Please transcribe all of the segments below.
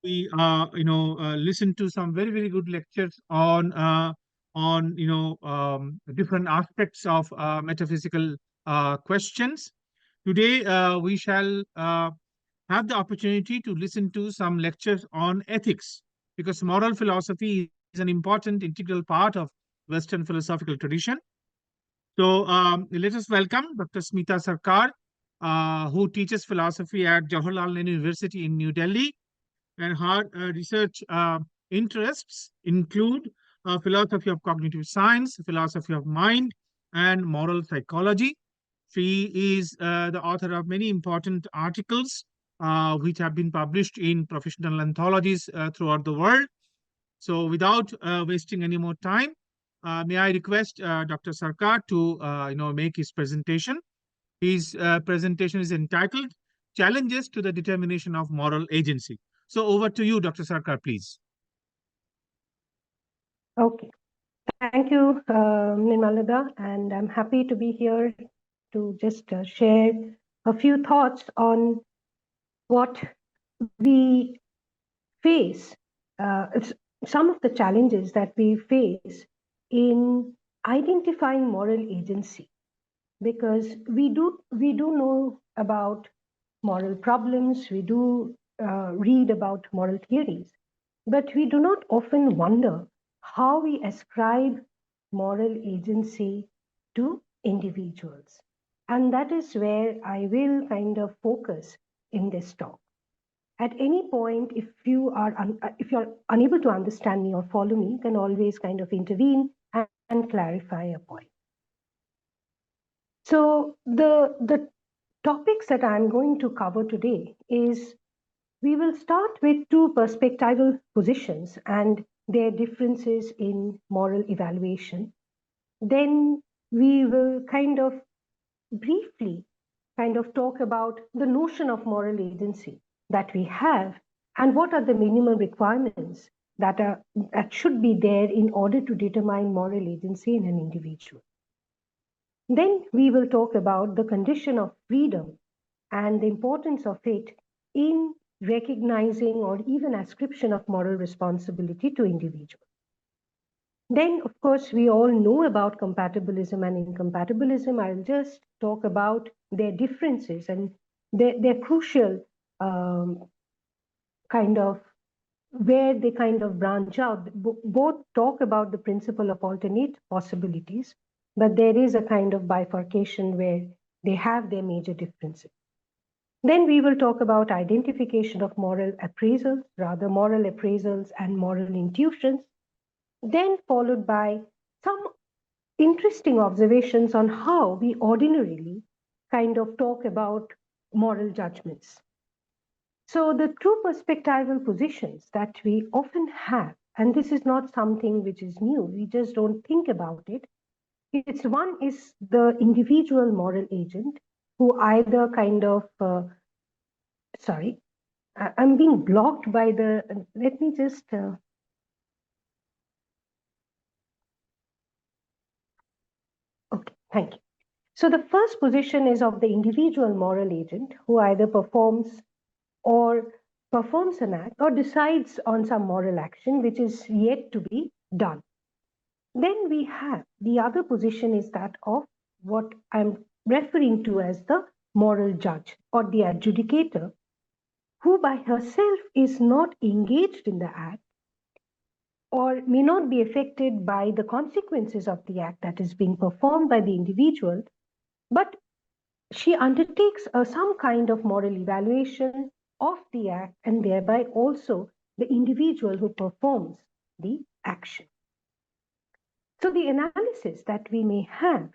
we listen to some very very good lectures on different aspects of metaphysical questions. Today we shall have the opportunity to listen to some lectures on ethics, because moral philosophy is an important integral part of Western philosophical tradition. So let us welcome Dr. Smita Sarkar, who teaches philosophy at Jawaharlal Nehru University in New Delhi, and her research interests include philosophy of cognitive science, philosophy of mind, and moral psychology. She is the author of many important articles which have been published in professional anthologies throughout the world. So, without wasting any more time, may I request Dr. Sarkar to make his presentation. His presentation is entitled "Challenges to the Determination of Moral Agency." So, over to you, Dr. Sarkar, please. Okay. Thank you, Nimalada, and I'm happy to be here to just share a few thoughts on what we face, some of the challenges that we face in identifying moral agency, because we do know about moral problems, we do read about moral theories, but we do not often wonder how we ascribe moral agency to individuals. And that is where I will kind of focus in this talk. At any point, if you're unable to understand me or follow me, you can always kind of intervene and clarify a point. So the topics that I'm going to cover today is, we will start with two perspectival positions and their differences in moral evaluation. Then we will kind of briefly talk about the notion of moral agency that we have, and what are the minimum requirements that should be there in order to determine moral agency in an individual. Then we will talk about the condition of freedom and the importance of it in recognizing or even ascription of moral responsibility to individuals. Then, of course, we all know about compatibilism and incompatibilism. I'll just talk about their differences and their crucial kind of where they kind of branch out. Both talk about the principle of alternate possibilities, but there is a kind of bifurcation where they have their major differences. Then we will talk about identification of moral appraisals, rather moral appraisals and moral intuitions, then followed by some interesting observations on how we ordinarily kind of talk about moral judgments. So the two perspectival positions that we often have, and this is not something which is new, we just don't think about it. It's one is the individual moral agent who either kind of, sorry, I'm being blocked by the, let me just, okay, thank you. So the first position is of the individual moral agent who either performs an act or decides on some moral action which is yet to be done. Then we have the other position is that of what I'm referring to as the moral judge or the adjudicator, who by herself is not engaged in the act or may not be affected by the consequences of the act that is being performed by the individual, but she undertakes some kind of moral evaluation of the act and thereby also the individual who performs the action. So the analysis that we may have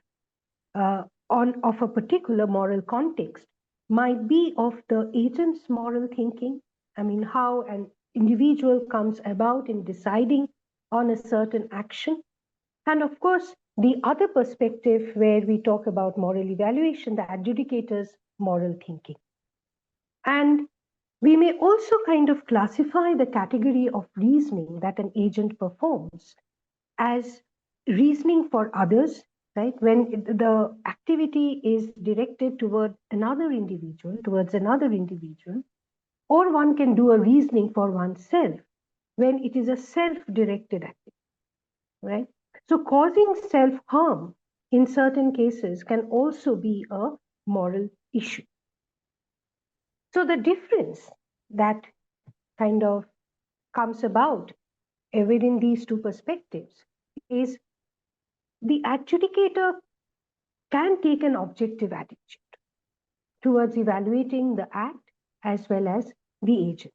of a particular moral context might be of the agent's moral thinking. I mean, how an individual comes about in deciding on a certain action. And of course, the other perspective where we talk about moral evaluation, the adjudicator's moral thinking. And we may also kind of classify the category of reasoning that an agent performs as reasoning for others, right? When the activity is directed toward another individual, or one can do a reasoning for oneself when it is a self-directed activity, right? So causing self-harm in certain cases can also be a moral issue. So the difference that kind of comes about within these two perspectives is the adjudicator can take an objective attitude towards evaluating the act as well as the agent.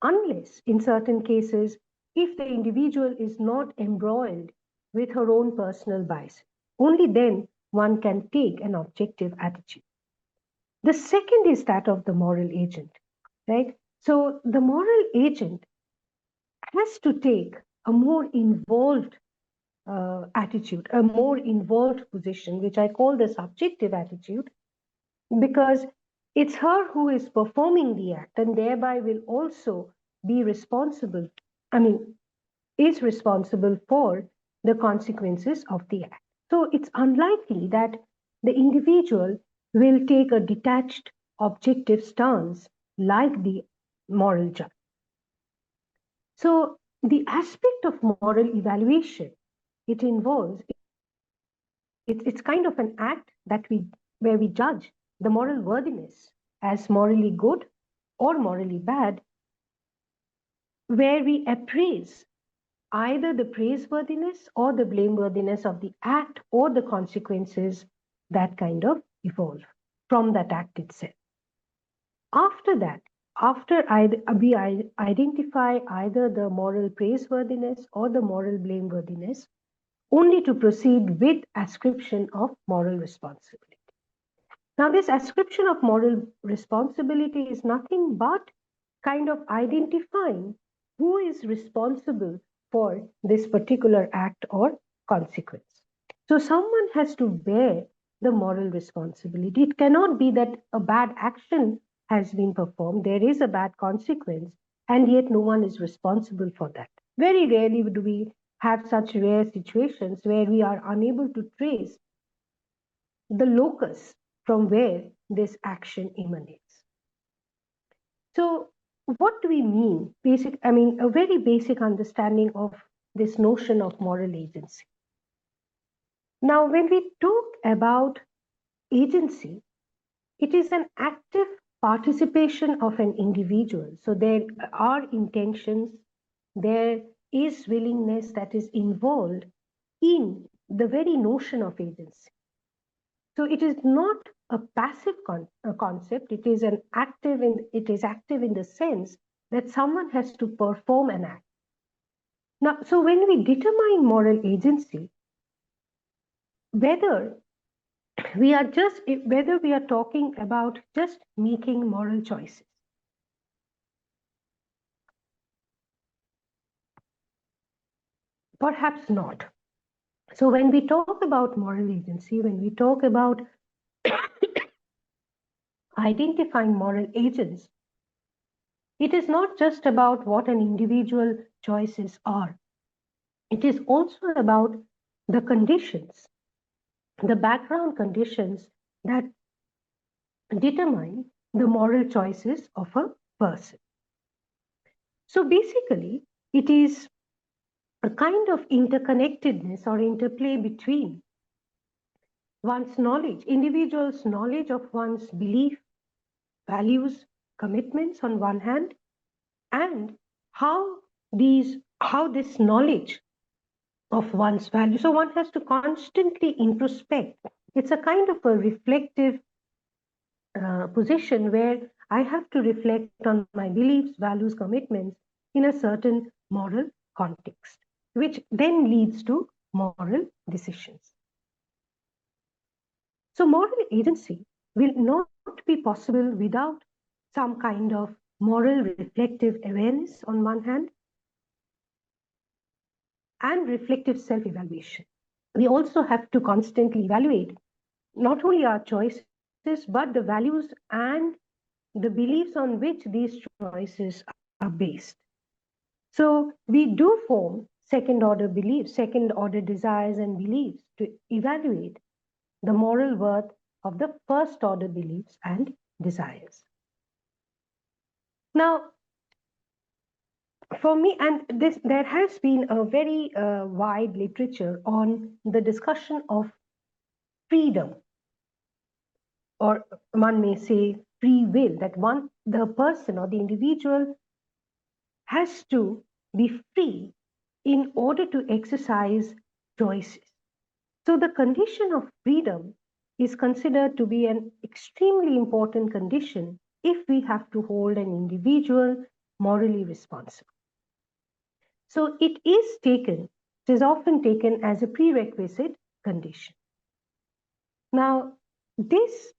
Unless, in certain cases, if the individual is not embroiled with her own personal bias, only then one can take an objective attitude. The second is that of the moral agent, right? So the moral agent has to take a more involved attitude, a more involved position, which I call the subjective attitude, because it's her who is performing the act and thereby will also be responsible, I mean, is responsible for the consequences of the act. So it's unlikely that the individual will take a detached, objective stance like the moral judge. So the aspect of moral evaluation it involves, it's kind of an act that where we judge the moral worthiness as morally good or morally bad, where we appraise either the praiseworthiness or the blameworthiness of the act or the consequences that kind of evolve from that act itself. After that, we identify either the moral praiseworthiness or the moral blameworthiness, only to proceed with ascription of moral responsibility. Now, this ascription of moral responsibility is nothing but kind of identifying who is responsible for this particular act or consequence. So, someone has to bear the moral responsibility. It cannot be that a bad action has been performed, there is a bad consequence, and yet no one is responsible for that. Very rarely do we have such rare situations where we are unable to trace the locus from where this action emanates. So, what do we mean? A very basic understanding of this notion of moral agency. Now, when we talk about agency, it is an active participation of an individual. So, there are intentions, there is willingness that is involved in the very notion of agency. So it is not a passive concept. It is active in the sense that someone has to perform an act. Now, so when we determine moral agency, whether we are talking about just making moral choices, perhaps not. So when we talk about moral agency, when we talk about identifying moral agents, it is not just about what an individual choices are. It is also about the conditions, the background conditions that determine the moral choices of a person. So basically, it is a kind of interconnectedness or interplay between one's knowledge, individual's knowledge of one's belief, values, commitments on one hand, and how this knowledge of one's value. So one has to constantly introspect. It's a kind of a reflective position where I have to reflect on my beliefs, values, commitments in a certain moral context, which then leads to moral decisions. So moral agency will not be possible without some kind of moral reflective awareness on one hand and reflective self-evaluation. We also have to constantly evaluate not only our choices, but the values and the beliefs on which these choices are based. So we do form second-order beliefs, second-order desires and beliefs to evaluate the moral worth of the first-order beliefs and desires. Now, for me, and this, there has been a very wide literature on the discussion of freedom, or one may say free will, that the person or the individual has to be free in order to exercise choices. So the condition of freedom is considered to be an extremely important condition if we have to hold an individual morally responsible. So it is often taken as a prerequisite condition. Now, this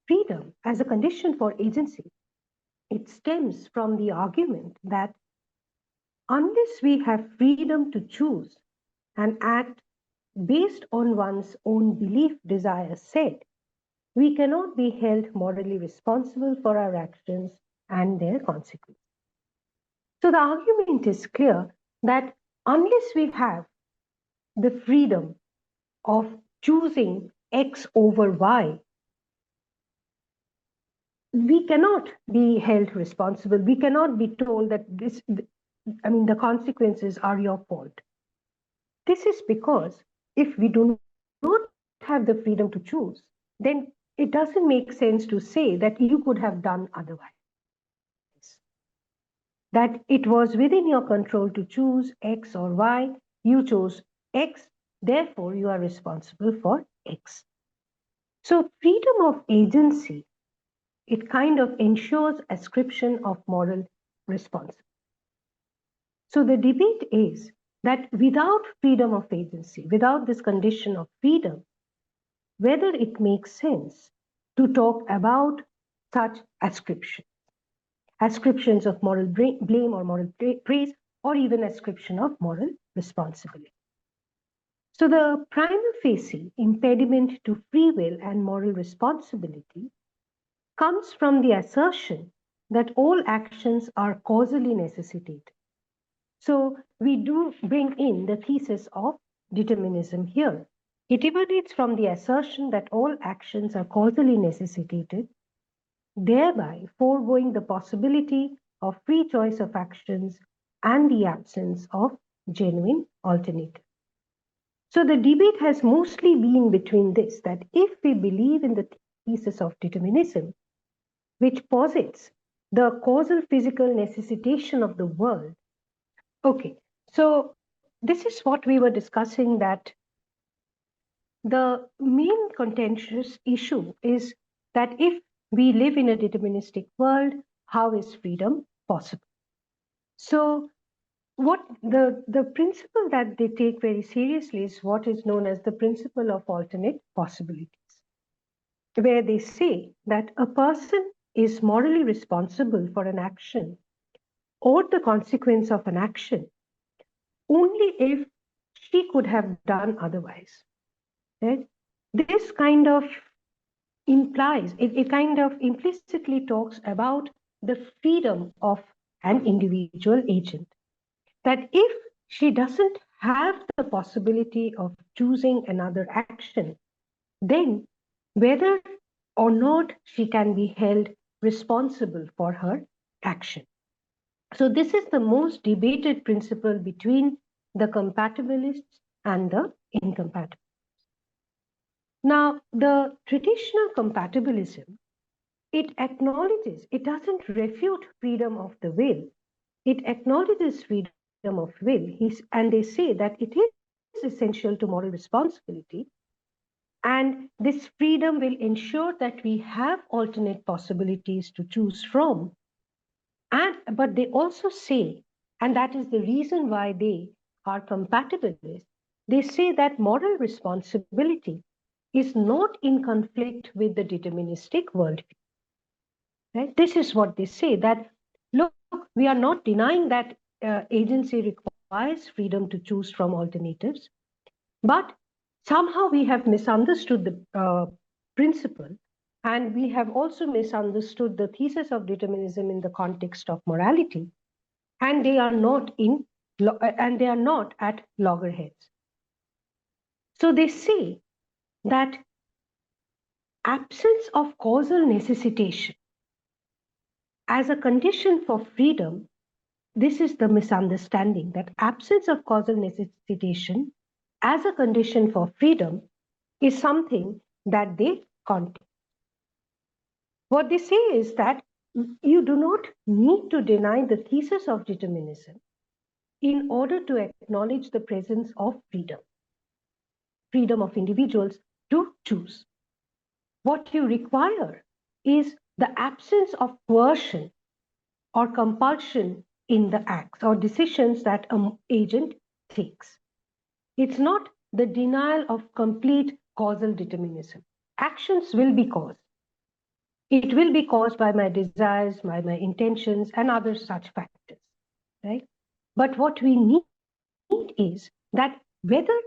freedom as a condition for agency, it stems from the argument that unless we have freedom to choose and act based on one's own belief, desire, set, we cannot be held morally responsible for our actions and their consequences. So the argument is clear that unless we have the freedom of choosing X over Y, we cannot be held responsible. We cannot be told that the consequences are your fault. This is because if we do not have the freedom to choose, then it doesn't make sense to say that you could have done otherwise. That it was within your control to choose X or Y, you chose X, therefore you are responsible for X. So freedom of agency, it kind of ensures ascription of moral responsibility. So the debate is that without freedom of agency, without this condition of freedom, whether it makes sense to talk about such ascriptions of moral blame or moral praise, or even ascription of moral responsibility. So the prima facie impediment to free will and moral responsibility comes from the assertion that all actions are causally necessitated. So we do bring in the thesis of determinism here. It emanates from the assertion that all actions are causally necessitated, thereby foregoing the possibility of free choice of actions and the absence of genuine alternative. So the debate has mostly been between this, that if we believe in the thesis of determinism, which posits the causal physical necessitation of the world, okay, so this is what we were discussing, that the main contentious issue is that if we live in a deterministic world, how is freedom possible? So what the principle that they take very seriously is what is known as the principle of alternate possibilities, where they say that a person is morally responsible for an action or the consequence of an action only if she could have done otherwise. Right? This kind of it kind of implicitly talks about the freedom of an individual agent. That if she doesn't have the possibility of choosing another action, then whether or not she can be held responsible for her action. So this is the most debated principle between the compatibilists and the incompatibilists. Now, the traditional compatibilism, it doesn't refute freedom of the will. It acknowledges freedom of will. And they say that it is essential to moral responsibility. And this freedom will ensure that we have alternate possibilities to choose from. But they also say, and that is the reason why they are compatibilists, they say that moral responsibility is not in conflict with the deterministic worldview. Right? This is what they say, that look, we are not denying that agency requires freedom to choose from alternatives, but somehow we have misunderstood the principle, and we have also misunderstood the thesis of determinism in the context of morality, and they are not at loggerheads. So they say that absence of causal necessitation as a condition for freedom, this is the misunderstanding that absence of causal necessitation as a condition for freedom is something that they contest. What they say is that you do not need to deny the thesis of determinism in order to acknowledge the presence of freedom of individuals to choose. What you require is the absence of coercion or compulsion in the acts or decisions that an agent takes. It's not the denial of complete causal determinism. Actions will be caused. It will be caused by my desires, by my intentions, and other such factors, right? But what we need is that whether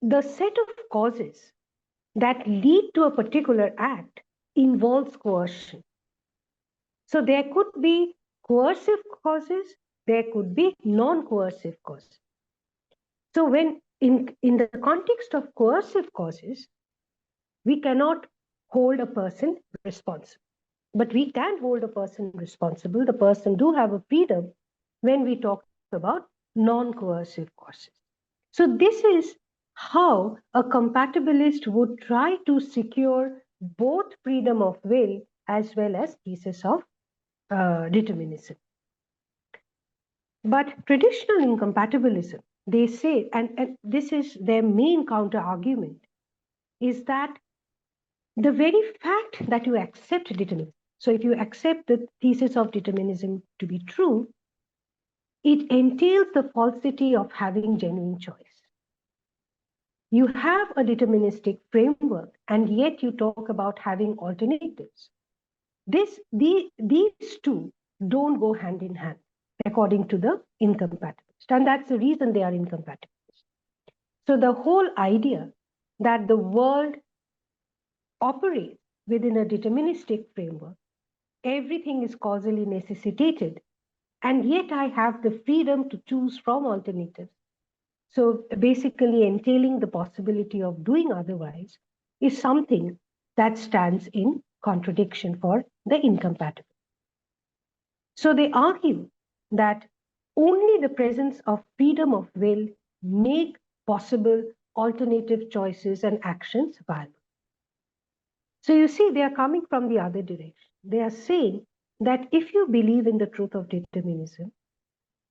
the set of causes that lead to a particular act involves coercion. So there could be coercive causes, there could be non-coercive causes. So when in the context of coercive causes, we cannot hold a person responsible. But we can hold a person responsible. The person do have a freedom when we talk about non-coercive causes. So this is how a compatibilist would try to secure both freedom of will as well as thesis of determinism. But traditional incompatibilism, they say, and this is their main counter argument, is that the very fact that you accept determinism, so if you accept the thesis of determinism to be true, it entails the falsity of having genuine choice. You have a deterministic framework, and yet you talk about having alternatives. These two don't go hand in hand, according to the incompatibilist. And that's the reason they are incompatibilist. So the whole idea that the world operates within a deterministic framework, everything is causally necessitated, and yet I have the freedom to choose from alternatives. So basically entailing the possibility of doing otherwise is something that stands in contradiction for the incompatible. So they argue that only the presence of freedom of will make possible alternative choices and actions viable. So you see, they are coming from the other direction. They are saying that if you believe in the truth of determinism,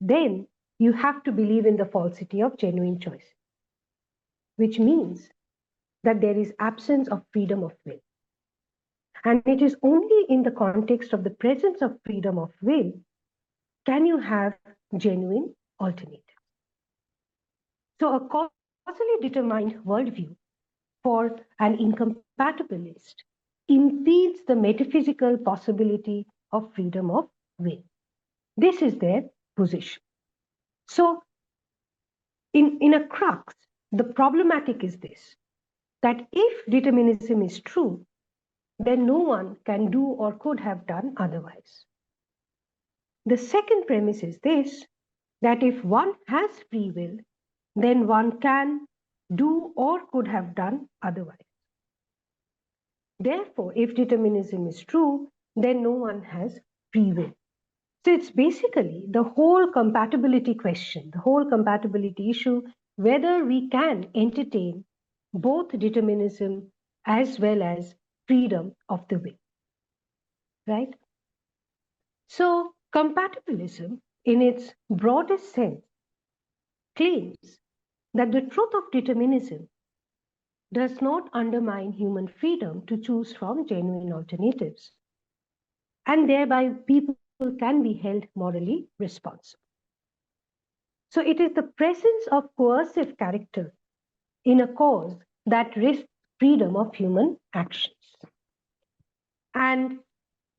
then you have to believe in the falsity of genuine choice, which means that there is absence of freedom of will. And it is only in the context of the presence of freedom of will can you have genuine alternatives. So a causally determined worldview for an incompatibilist impedes the metaphysical possibility of freedom of will. This is their position. So in a crux, the problematic is this, that if determinism is true, then no one can do or could have done otherwise. The second premise is this, that if one has free will, then one can do or could have done otherwise. Therefore, if determinism is true, then no one has free will. So it's basically the whole compatibility question, the whole compatibility issue, whether we can entertain both determinism as well as freedom of the will, right? So compatibilism, in its broadest sense, claims that the truth of determinism does not undermine human freedom to choose from genuine alternatives, and thereby people can be held morally responsible. So it is the presence of coercive character in a cause that risks freedom of human actions. And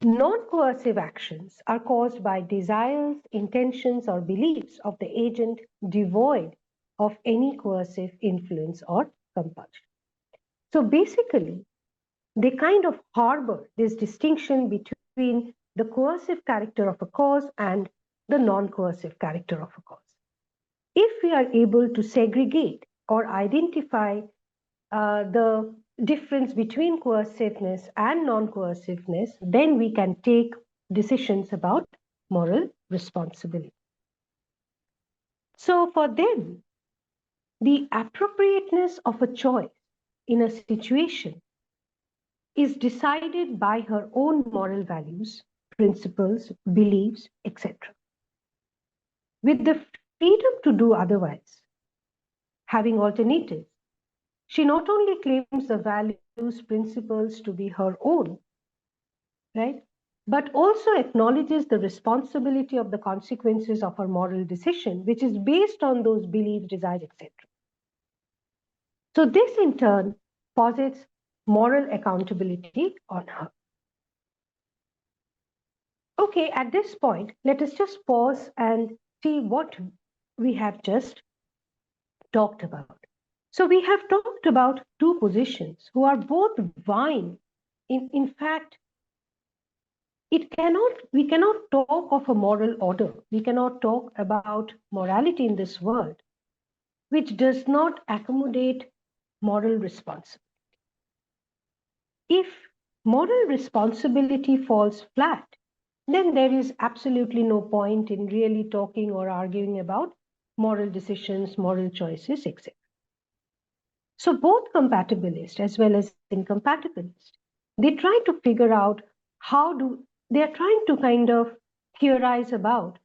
non-coercive actions are caused by desires, intentions, or beliefs of the agent devoid of any coercive influence or compulsion. So basically, they kind of harbor this distinction between the coercive character of a cause and the non-coercive character of a cause. If we are able to segregate or identify the difference between coerciveness and non-coerciveness, then we can take decisions about moral responsibility. So for them, the appropriateness of a choice in a situation is decided by her own moral values, principles, beliefs, etc. With the freedom to do otherwise, having alternatives, she not only claims the values, principles to be her own, right, but also acknowledges the responsibility of the consequences of her moral decision, which is based on those beliefs, desires, etc. So this in turn posits moral accountability on her. Okay, at this point, let us just pause and see what we have just talked about. So we have talked about two positions who are both vying. In fact, we cannot talk of a moral order. We cannot talk about morality in this world, which does not accommodate moral responsibility. If moral responsibility falls flat, then there is absolutely no point in really talking or arguing about moral decisions, moral choices, etc. So both compatibilists as well as incompatibilists, they try to figure out they're trying to kind of theorize about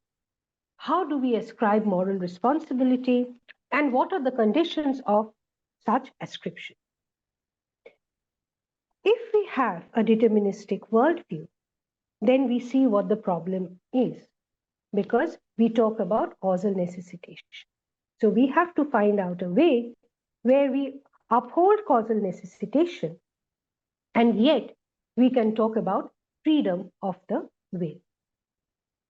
how do we ascribe moral responsibility and what are the conditions of such ascription. If we have a deterministic worldview, then we see what the problem is, because we talk about causal necessitation. So we have to find out a way where we uphold causal necessitation, and yet we can talk about freedom of the will.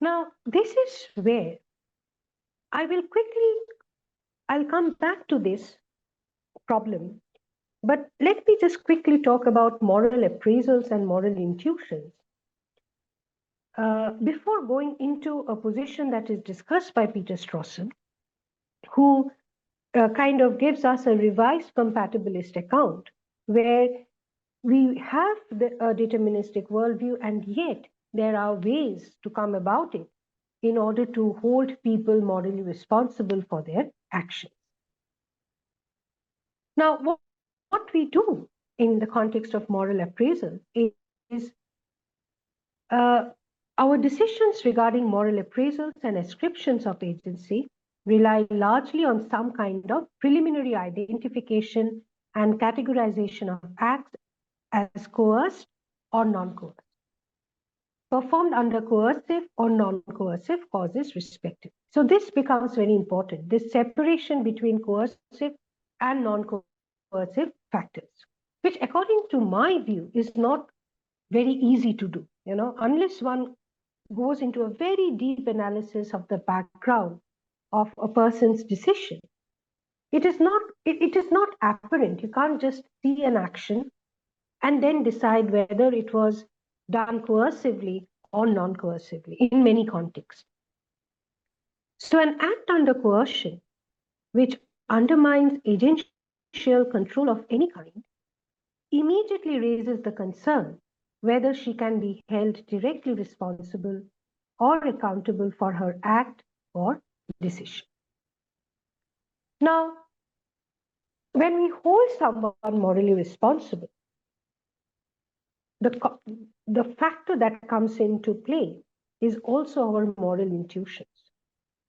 Now, this is where I'll come back to this problem, but let me just quickly talk about moral appraisals and moral intuitions. Before going into a position that is discussed by Peter Strawson, who kind of gives us a revised compatibilist account where we have a deterministic worldview, and yet there are ways to come about it in order to hold people morally responsible for their actions. Now, what we do in the context of moral appraisal is our decisions regarding moral appraisals and ascriptions of agency rely largely on some kind of preliminary identification and categorization of acts as coerced or non-coerced, performed under coercive or non-coercive causes respectively. So this becomes very important, this separation between coercive and non-coercive factors, which according to my view is not very easy to do, unless one goes into a very deep analysis of the background of a person's decision. It is not apparent. You can't just see an action and then decide whether it was done coercively or non-coercively in many contexts. So an act under coercion, which undermines agential control of any kind, immediately raises the concern whether she can be held directly responsible or accountable for her act or decision. Now, when we hold someone morally responsible, the factor that comes into play is also our moral intuitions.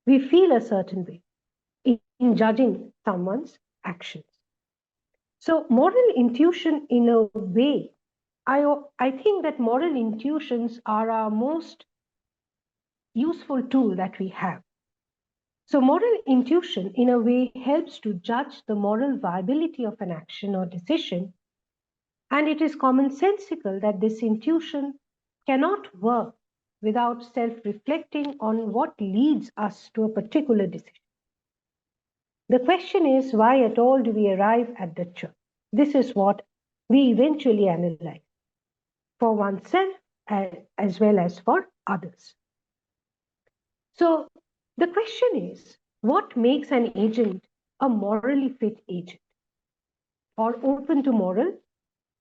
We feel a certain way in judging someone's actions. So moral intuition, in a way, I think that moral intuitions are our most useful tool that we have. So moral intuition, in a way, helps to judge the moral viability of an action or decision. And it is commonsensical that this intuition cannot work without self-reflecting on what leads us to a particular decision. The question is, why at all do we arrive at the choice? This is what we eventually analyze for oneself as well as for others. So the question is, what makes an agent a morally fit agent or open to moral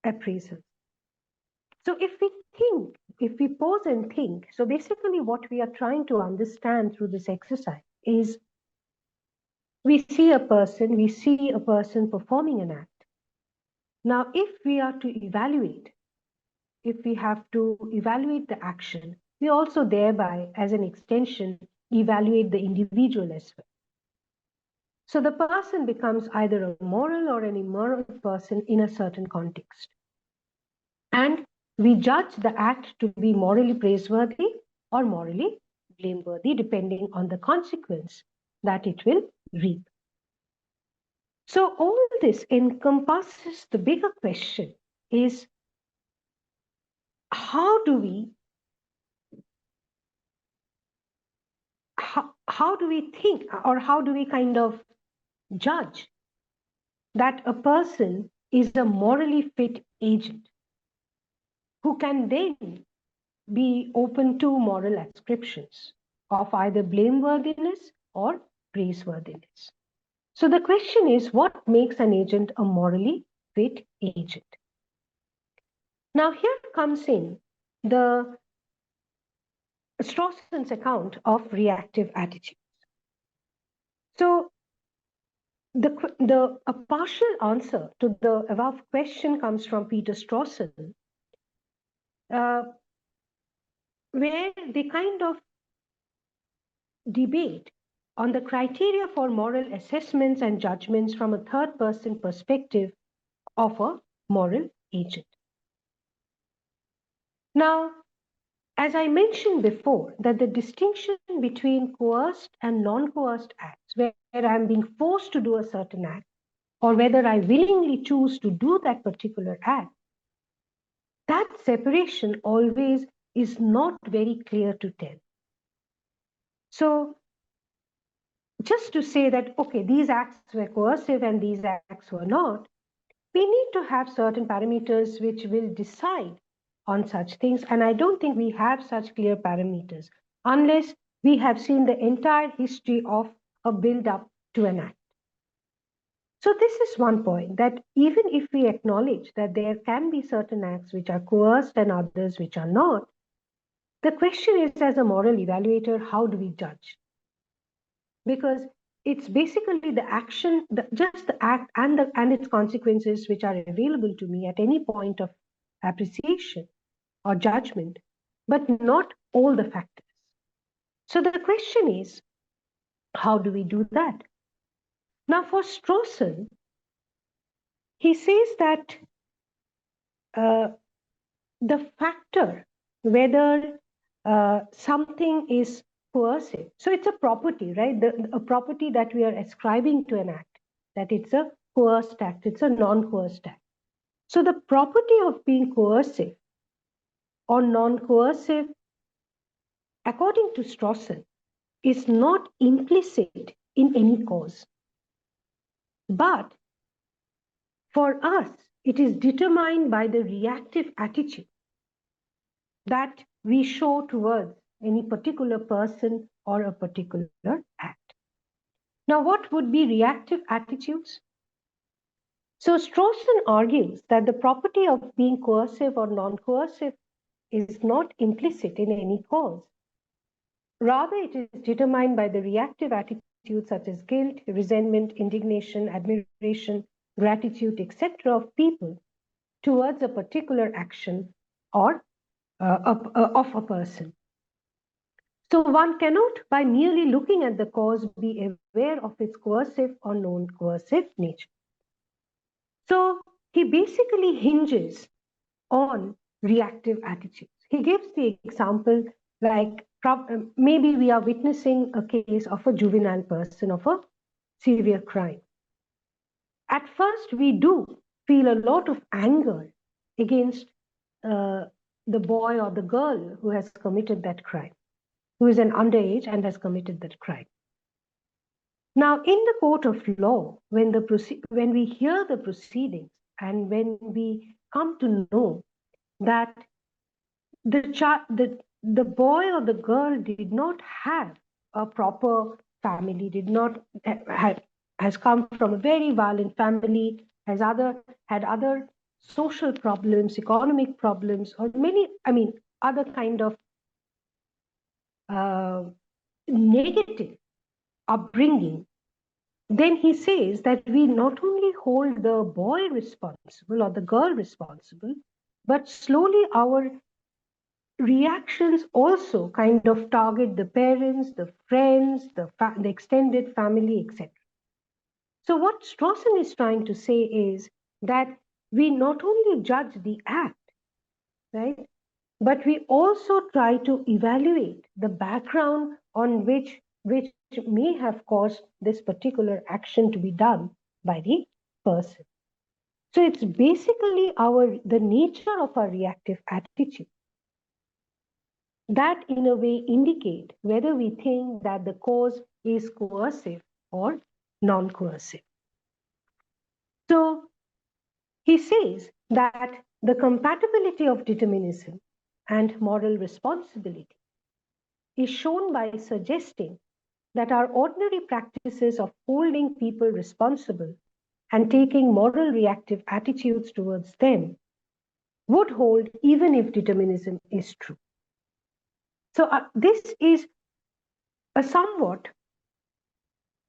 appraisal? So if we think if we pause and think, so basically what we are trying to understand through this exercise is we see a person performing an act. Now, if we are to evaluate, if we have to evaluate the action, we also thereby, as an extension, evaluate the individual as well. So the person becomes either a moral or an immoral person in a certain context. And we judge the act to be morally praiseworthy or morally blameworthy, depending on the consequence that it will reap. So all this encompasses the bigger question is, how do we think, or how do we kind of judge that a person is a morally fit agent who can then be open to moral ascriptions of either blameworthiness or praiseworthiness? So the question is, what makes an agent a morally fit agent? Now here comes in the Strawson's account of reactive attitudes. So a partial answer to the above question comes from Peter Strawson, where they kind of debate on the criteria for moral assessments and judgments from a third-person perspective of a moral agent. Now, as I mentioned before, that the distinction between coerced and non-coerced acts, where I'm being forced to do a certain act, or whether I willingly choose to do that particular act, that separation always is not very clear to tell. So just to say that, okay, these acts were coercive and these acts were not, we need to have certain parameters which will decide on such things. And I don't think we have such clear parameters unless we have seen the entire history of a build-up to an act. So this is one point, that even if we acknowledge that there can be certain acts which are coerced and others which are not, the question is, as a moral evaluator, how do we judge? Because it's basically the action, just the act and its consequences which are available to me at any point of appreciation or judgment, but not all the factors. So the question is, how do we do that? Now, for Strawson, he says that the factor whether something is coercive, so it's a property, right? A property that we are ascribing to an act, that it's a coerced act, it's a non-coerced act. So the property of being coercive or non-coercive, according to Strawson, is not implicit in any cause. But for us, it is determined by the reactive attitude that we show towards any particular person or a particular act. Now, what would be reactive attitudes? So Strawson argues that the property of being coercive or non-coercive is not implicit in any cause. Rather, it is determined by the reactive attitudes such as guilt, resentment, indignation, admiration, gratitude, etc. of people towards a particular action or of a person. So one cannot, by merely looking at the cause, be aware of its coercive or non-coercive nature. So he basically hinges on reactive attitudes. He gives the example like maybe we are witnessing a case of a juvenile person of a severe crime. At first, we do feel a lot of anger against the boy or the girl who has committed that crime, who is an underage and has committed that crime. Now, in the court of law, when we hear the proceedings and when we come to know that the boy or the girl did not have a proper family, has come from a very violent family, had other social problems, economic problems, or many, other kind of negative upbringing, then he says that we not only hold the boy responsible or the girl responsible, but slowly our reactions also kind of target the parents, the friends, the extended family, etc. So what Strawson is trying to say is that we not only judge the act, right, but we also try to evaluate the background on which may have caused this particular action to be done by the person. So it's basically the nature of our reactive attitude that in a way indicate whether we think that the cause is coercive or non-coercive. So he says that the compatibility of determinism and moral responsibility is shown by suggesting that our ordinary practices of holding people responsible and taking moral reactive attitudes towards them would hold even if determinism is true. So this is a somewhat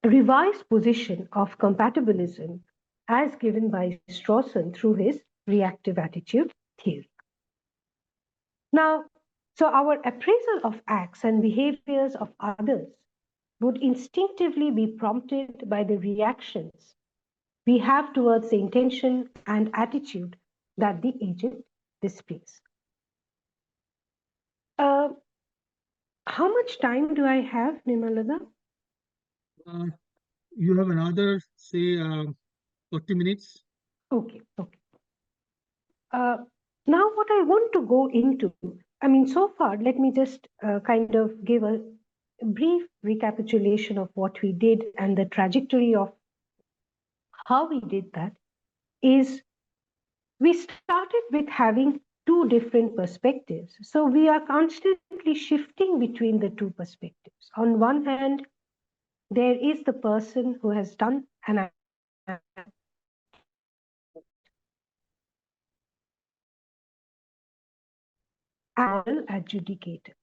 revised position of compatibilism as given by Strawson through his reactive attitude theory. Now, so our appraisal of acts and behaviors of others would instinctively be prompted by the reactions we have towards the intention and attitude that the agent displays. How much time do I have, Nimalada? You have another, say, 40 minutes. Okay, okay. Now, what I want to go into, I mean, so far, let me just kind of give a brief recapitulation of what we did and the trajectory of how we did that. Is we started with having two different perspectives. So we are constantly shifting between the two perspectives. On one hand, there is the person who has done an moral adjudicator,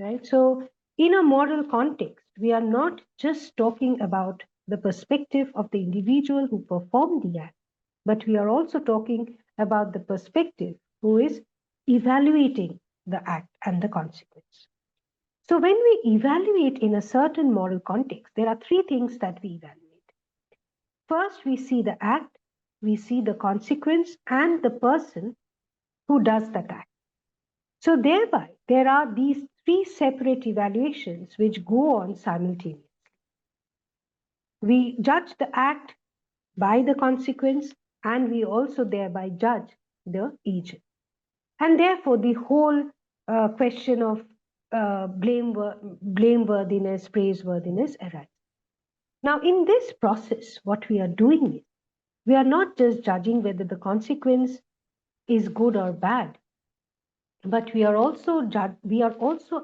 right? So in a moral context, we are not just talking about the perspective of the individual who performed the act, but we are also talking about the perspective who is evaluating the act and the consequence. So when we evaluate in a certain moral context, there are three things that we evaluate. First, we see the act, we see the consequence, and the person who does that act. So thereby, there are these three separate evaluations which go on simultaneously. We judge the act by the consequence, and we also thereby judge the agent. And therefore, the whole question of blameworthiness, praiseworthiness arises. Now, in this process, what we are doing is we are not just judging whether the consequence is good or bad, but we are also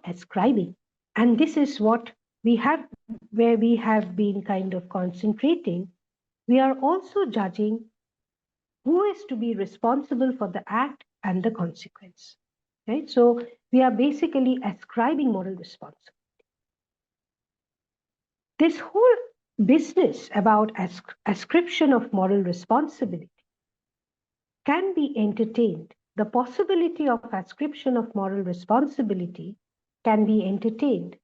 ascribing, and this is what we have, where we have been kind of concentrating. We are also judging who is to be responsible for the act and the consequence. Right? So we are basically ascribing moral responsibility. This whole business about ascription of moral responsibility can be entertained. The possibility of ascription of moral responsibility can be entertained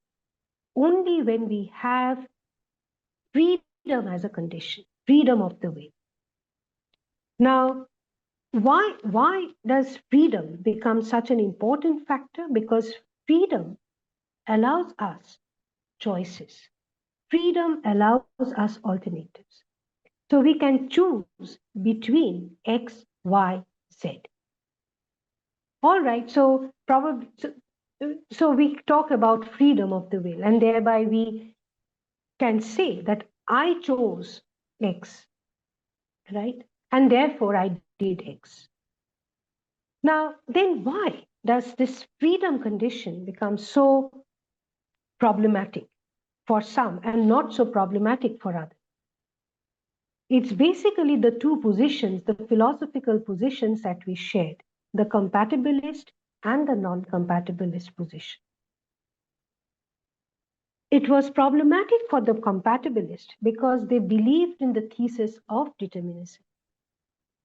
only when we have freedom as a condition, freedom of the will. Now, why does freedom become such an important factor? Because freedom allows us choices. Freedom allows us alternatives. So we can choose between X, Y, Z. All right, so probably so we talk about freedom of the will, and thereby we can say that I chose X, right? And therefore I did X. Now, then why does this freedom condition become so problematic for some and not so problematic for others? It's basically the two positions, the philosophical positions that we shared, the compatibilist and the non-compatibilist position. It was problematic for the compatibilists because they believed in the thesis of determinism,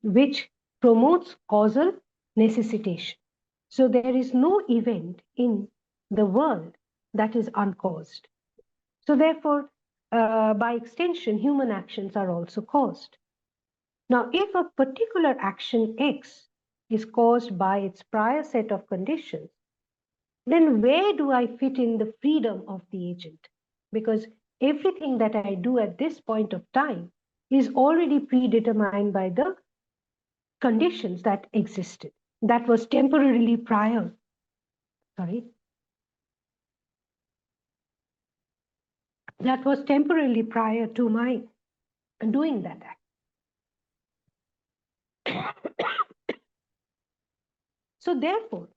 which promotes causal necessitation. So there is no event in the world that is uncaused. So therefore, by extension, human actions are also caused. Now, if a particular action X is caused by its prior set of conditions, then where do I fit in the freedom of the agent? Because everything that I do at this point of time is already predetermined by the conditions that existed, that was temporarily prior. That was temporarily prior to my doing that act. So therefore,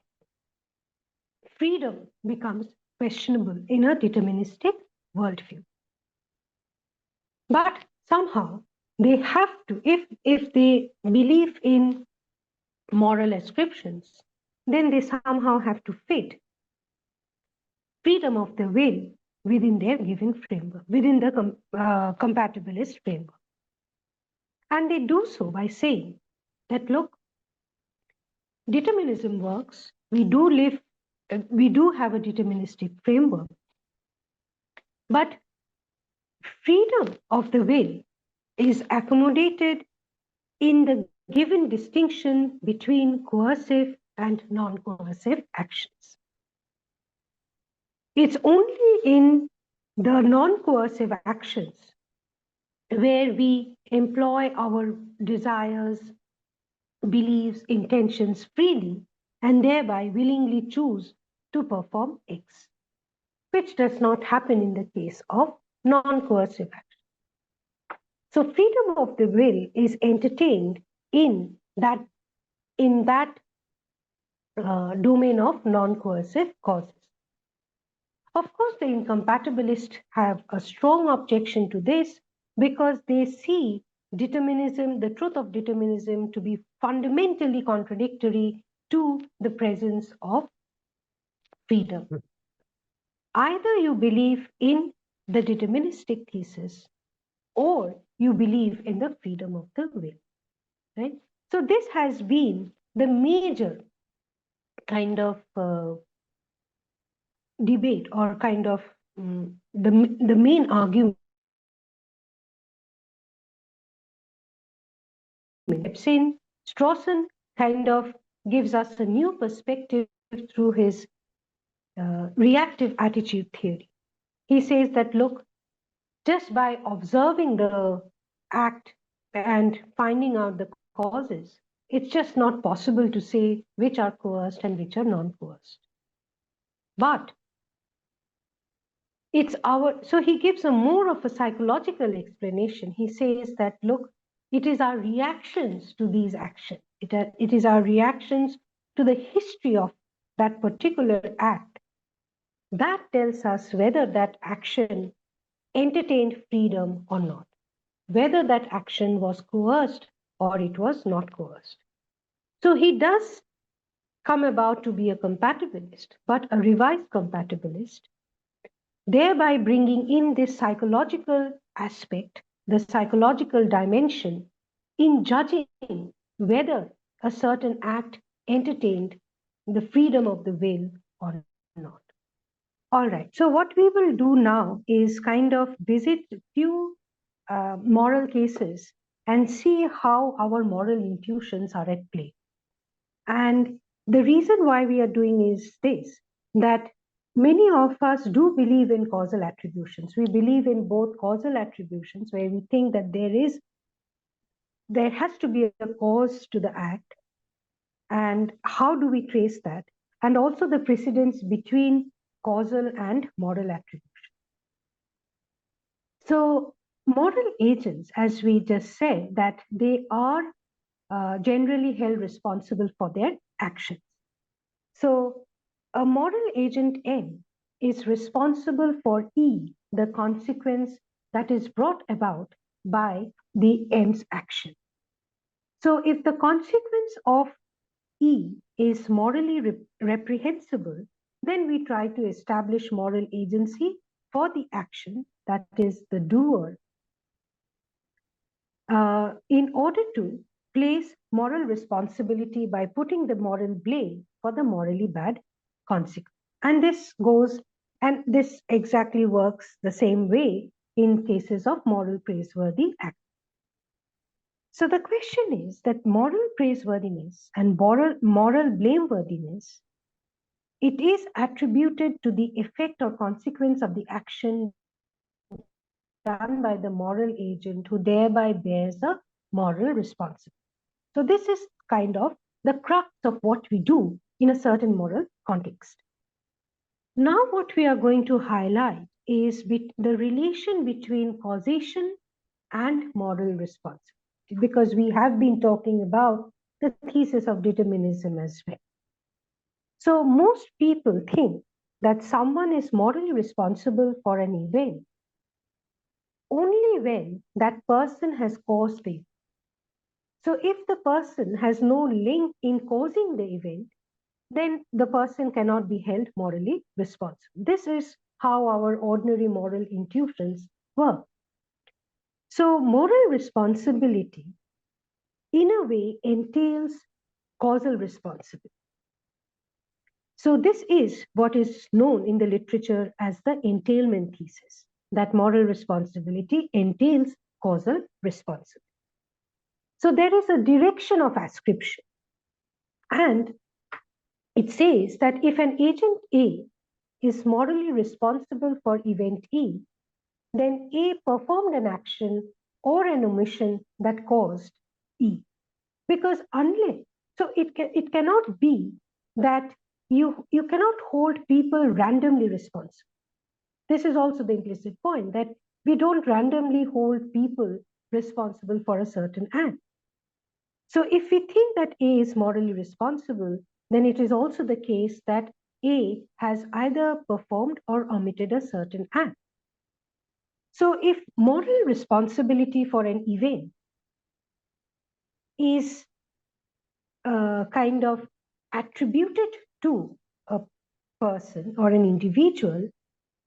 freedom becomes questionable in a deterministic worldview. But somehow they have to, if they believe in moral ascriptions, then they somehow have to fit freedom of the will within their given framework, within the compatibilist framework. And they do so by saying that, look, determinism works, we do have a deterministic framework, but freedom of the will is accommodated in the given distinction between coercive and non-coercive actions. It's only in the non-coercive actions where we employ our desires, beliefs, intentions freely and thereby willingly choose to perform X, which does not happen in the case of non-coercive action. So freedom of the will is entertained in that domain of non-coercive causes. Of course, the incompatibilists have a strong objection to this because they see determinism, the truth of determinism, to be fundamentally contradictory to the presence of freedom. Either you believe in the deterministic thesis or you believe in the freedom of the will, right? So this has been the major kind of debate or kind of the main argument. In Strawson kind of gives us a new perspective through his reactive attitude theory. He says that, look, just by observing the act and finding out the causes, it's just not possible to say which are coerced and which are non-coerced. But so he gives a more of a psychological explanation. He says that, look, it is our reactions to these actions. It is our reactions to the history of that particular act that tells us whether that action entertained freedom or not, whether that action was coerced or it was not coerced. So he does come about to be a compatibilist, but a revised compatibilist, thereby bringing in this psychological aspect, the psychological dimension in judging whether a certain act entertained the freedom of the will or not. All right, so what we will do now is kind of visit a few moral cases and see how our moral intuitions are at play. And the reason why we are doing is this, that many of us do believe in causal attributions. We believe in both causal attributions, where we think that there has to be a cause to the act, and how do we trace that, and also the precedence between causal and moral attribution. So moral agents, as we just said, that they are generally held responsible for their actions. So a moral agent M is responsible for E, the consequence that is brought about by the M's action. So if the consequence of E is morally reprehensible, then we try to establish moral agency for the action, that is the doer, in order to place moral responsibility by putting the moral blame for the morally bad consequence. And this exactly works the same way in cases of moral praiseworthy act. So the question is that moral praiseworthiness and moral blameworthiness, it is attributed to the effect or consequence of the action done by the moral agent who thereby bears a moral responsibility. So this is kind of the crux of what we do in a certain moral context. Now what we are going to highlight is the relation between causation and moral responsibility, because we have been talking about the thesis of determinism as well. So most people think that someone is morally responsible for an event only when that person has caused it. So if the person has no link in causing the event, then the person cannot be held morally responsible. This is how our ordinary moral intuitions work. So moral responsibility, in a way, entails causal responsibility. So this is what is known in the literature as the entailment thesis, that moral responsibility entails causal responsibility. So there is a direction of ascription. And it says that if an agent A is morally responsible for event E, then A performed an action or an omission that caused E. Because unless, so it cannot be that you cannot hold people randomly responsible. This is also the implicit point, that we don't randomly hold people responsible for a certain act. So if we think that A is morally responsible, then it is also the case that A has either performed or omitted a certain act. So if moral responsibility for an event is kind of attributed to a person or an individual,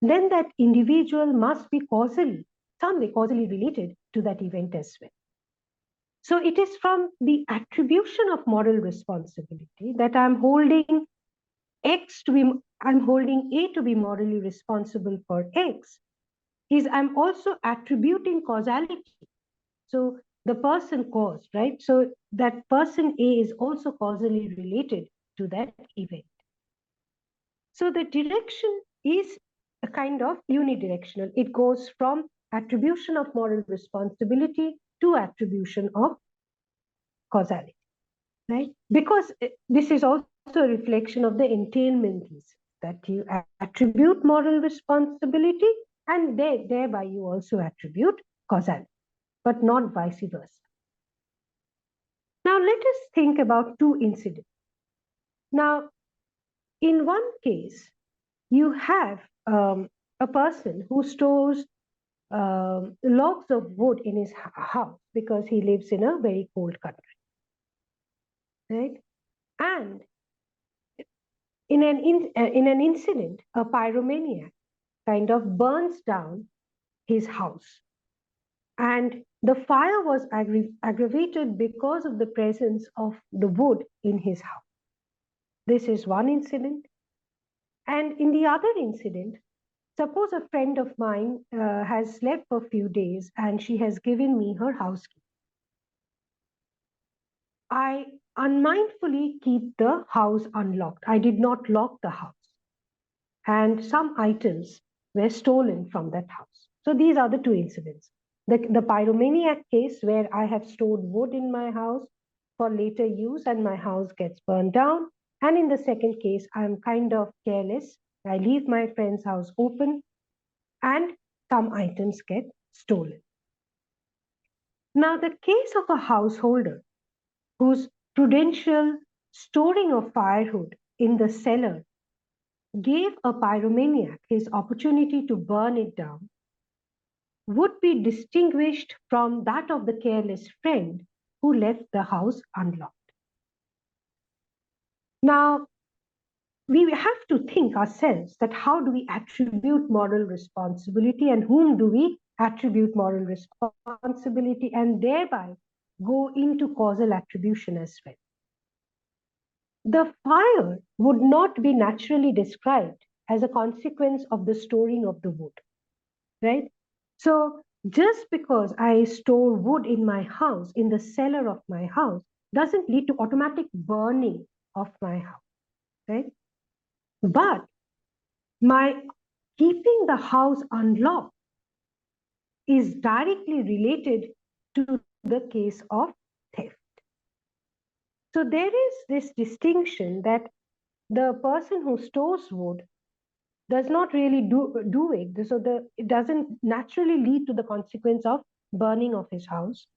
then that individual must be causally related to that event as well. So it is from the attribution of moral responsibility that I'm holding A to be morally responsible for X, is I'm also attributing causality. So the person caused, right? So that person A is also causally related to that event. So the direction is a kind of unidirectional. It goes from attribution of moral responsibility to attribution of causality, right? Because this is also a reflection of the entailment thesis, that you attribute moral responsibility and thereby you also attribute causality, but not vice versa. Now let us think about two incidents. Now, in one case, you have a person who stores logs of wood in his house because he lives in a very cold country, right? And in an incident, a pyromaniac kind of burns down his house, and the fire was aggravated because of the presence of the wood in his house. This is one incident. And in the other incident, suppose a friend of mine has slept for a few days and she has given me her house key. I unmindfully keep the house unlocked. I did not lock the house. And some items were stolen from that house. So these are the two incidents. The pyromaniac case, where I have stored wood in my house for later use and my house gets burned down. And in the second case, I'm kind of careless. I leave my friend's house open and some items get stolen. Now, the case of a householder whose prudential storing of firewood in the cellar gave a pyromaniac his opportunity to burn it down would be distinguished from that of the careless friend who left the house unlocked. Now, we have to think ourselves that how do we attribute moral responsibility and whom do we attribute moral responsibility, and thereby go into causal attribution as well. The fire would not be naturally described as a consequence of the storing of the wood, right? So just because I store wood in my house, in the cellar of my house, doesn't lead to automatic burning of my house, right? But my keeping the house unlocked is directly related to the case of theft. So there is this distinction that the person who stores wood does not really do it. So it doesn't naturally lead to the consequence of burning of his house.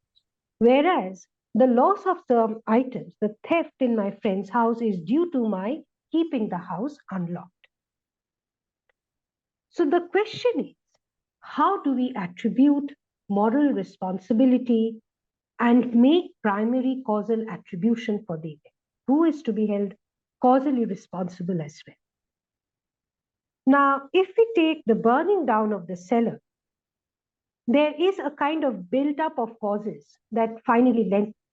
Whereas the loss of some items, the theft in my friend's house is due to my keeping the house unlocked. So the question is, how do we attribute moral responsibility and make primary causal attribution for the event? Who is to be held causally responsible as well? Now, if we take the burning down of the cellar, there is a kind of build-up of causes that finally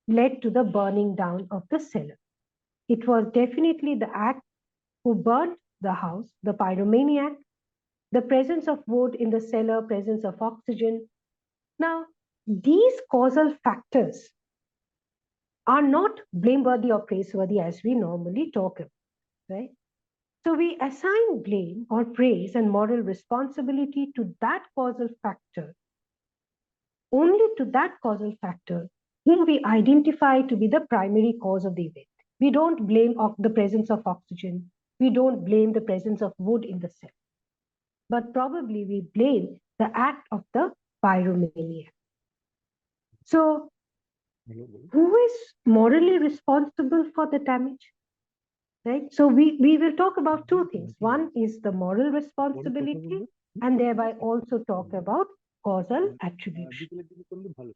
led to the burning down of the cellar. It was definitely the act who burnt the house, the pyromaniac, the presence of wood in the cellar, presence of oxygen. Now, these causal factors are not blameworthy or praiseworthy as we normally talk about, right? So we assign blame or praise and moral responsibility to that causal factor, only to that causal factor whom we identify to be the primary cause of the event. We don't blame the presence of oxygen. We don't blame the presence of wood in the cell. But probably we blame the act of the pyromaniac. So, who is morally responsible for the damage? Right? So, we will talk about two things. One is the moral responsibility, and thereby also talk about causal attribution.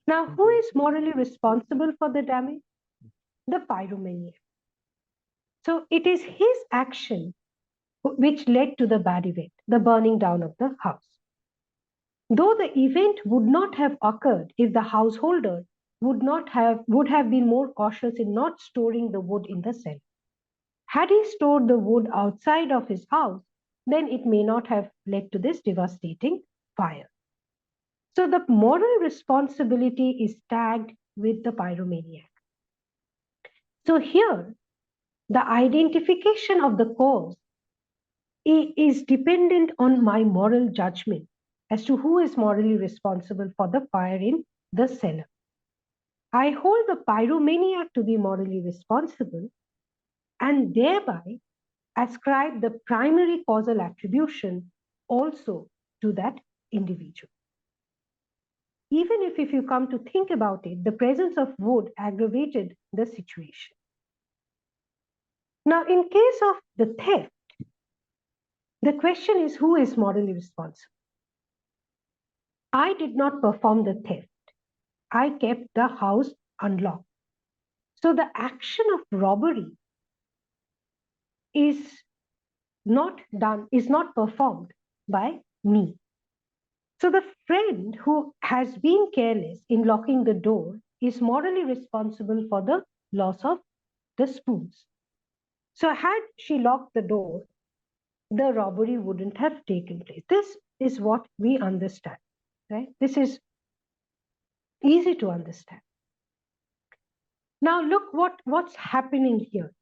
Now, who is morally responsible for the damage? The pyromaniac. So, it is his action which led to the bad event, the burning down of the house. Though the event would not have occurred if the householder would have been more cautious in not storing the wood in the cellar. Had he stored the wood outside of his house, then it may not have led to this devastating fire. So the moral responsibility is tagged with the pyromaniac. So here, the identification of the cause is dependent on my moral judgment as to who is morally responsible for the fire in the cellar. I hold the pyromaniac to be morally responsible and thereby ascribe the primary causal attribution also to that individual. Even if you come to think about it, the presence of wood aggravated the situation. Now, in case of the theft, the question is who is morally responsible? I did not perform the theft. I kept the house unlocked. So the action of robbery is not performed by me. So the friend who has been careless in locking the door is morally responsible for the loss of the spoons. So had she locked the door, the robbery wouldn't have taken place. This is what we understand, right? This is easy to understand. Now look what's happening here.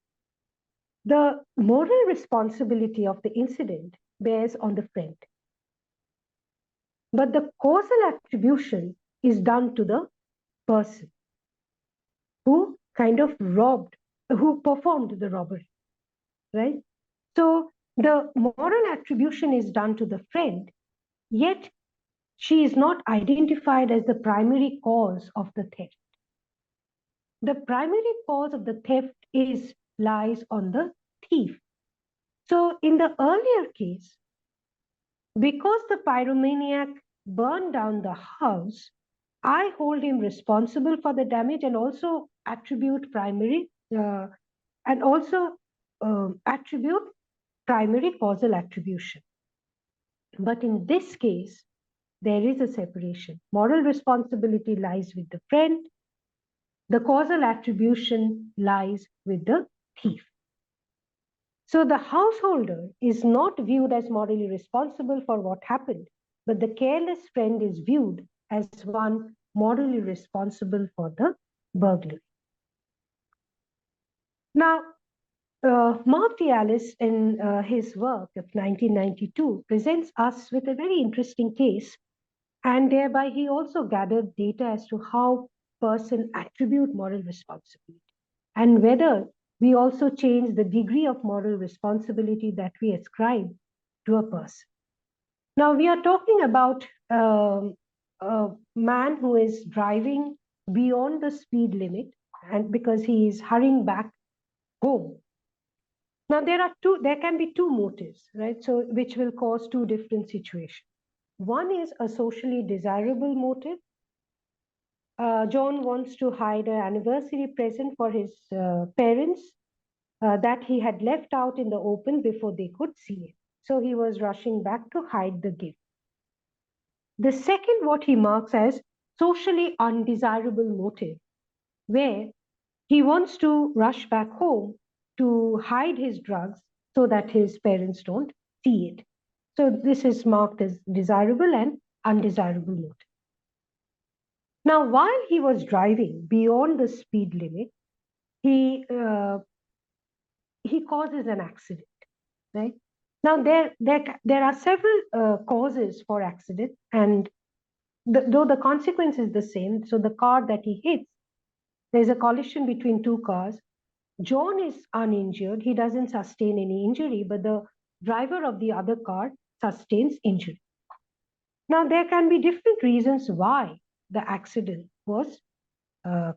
The moral responsibility of the incident bears on the friend. But the causal attribution is done to the person who kind of who performed the robbery, right? So the moral attribution is done to the friend, yet she is not identified as the primary cause of the theft. The primary cause of the theft lies on the thief. So in the earlier case, because the pyromaniac burned down the house, I hold him responsible for the damage and also attribute primary and also attribute primary causal attribution. But in this case, there is a separation. Moral responsibility lies with the friend. The causal attribution lies with the thief. So the householder is not viewed as morally responsible for what happened, but the careless friend is viewed as one morally responsible for the burglary. Now, Mark Dialis, in his work of 1992, presents us with a very interesting case, and thereby he also gathered data as to how person attribute moral responsibility and whether we also change the degree of moral responsibility that we ascribe to a person. Now, we are talking about a man who is driving beyond the speed limit and because he is hurrying back home. Now, there can be two motives, right? So, which will cause two different situations. One is a socially desirable motive. John wants to hide an anniversary present for his parents that he had left out in the open before they could see it. So he was rushing back to hide the gift. The second, what he marks as socially undesirable motive, where he wants to rush back home to hide his drugs so that his parents don't see it. So this is marked as desirable and undesirable motive. Now, while he was driving beyond the speed limit, he causes an accident, right? Now, there are several causes for accident, and though the consequence is the same, so the car that he hits, there's a collision between two cars. John is uninjured. He doesn't sustain any injury, but the driver of the other car sustains injury. Now, there can be different reasons why the accident was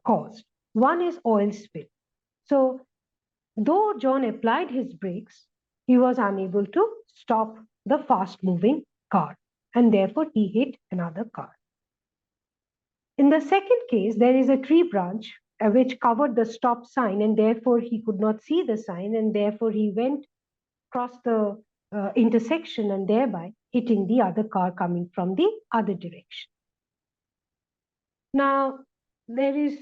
caused. One is oil spill. So, though John applied his brakes, he was unable to stop the fast moving car, and therefore he hit another car. In the second case, there is a tree branch which covered the stop sign, and therefore he could not see the sign, and therefore he went across the intersection and thereby hitting the other car coming from the other direction. Now, there is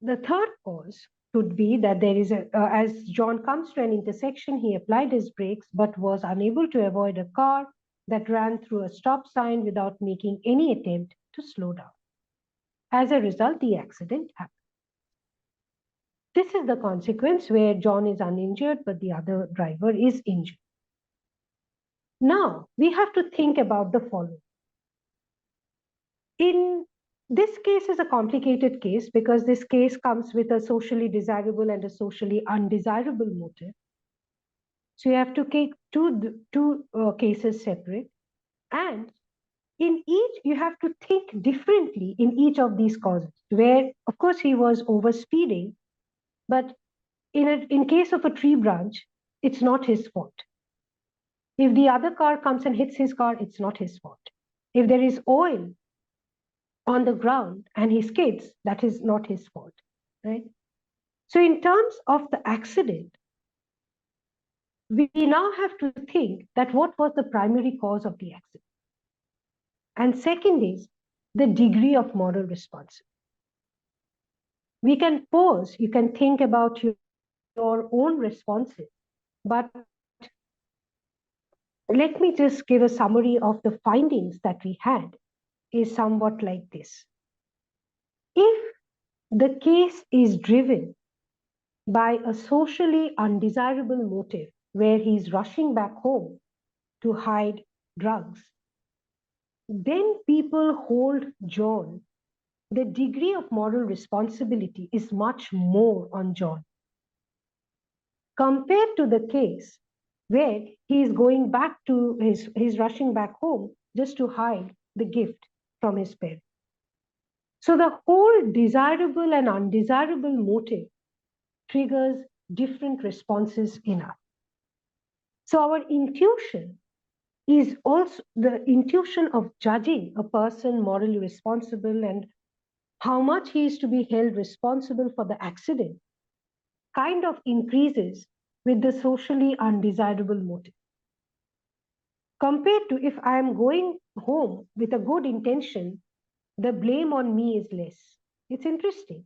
the third cause could be that there is as John comes to an intersection, he applied his brakes but was unable to avoid a car that ran through a stop sign without making any attempt to slow down. As a result, the accident happened. This is the consequence where John is uninjured, but the other driver is injured. Now, we have to think about the following. In this case is a complicated case because this case comes with a socially desirable and a socially undesirable motive. So you have to take two cases separate, and in each you have to think differently in each of these causes. Where, of course, he was overspeeding, but in case of a tree branch, it's not his fault. If the other car comes and hits his car, it's not his fault. If there is oil on the ground and he skids, that is not his fault, right? So in terms of the accident, we now have to think that what was the primary cause of the accident? And second is the degree of moral responsibility. We can pause, you can think about your own responses, but let me just give a summary of the findings that we had is somewhat like this. If the case is driven by a socially undesirable motive where he's rushing back home to hide drugs, then people hold John. The degree of moral responsibility is much more on John compared to the case where he is going back to he's rushing back home just to hide the gift from his parents. So the whole desirable and undesirable motive triggers different responses in us. So our intuition is also the intuition of judging a person morally responsible and how much he is to be held responsible for the accident kind of increases with the socially undesirable motive. Compared to if I am going home with a good intention, the blame on me is less. It's interesting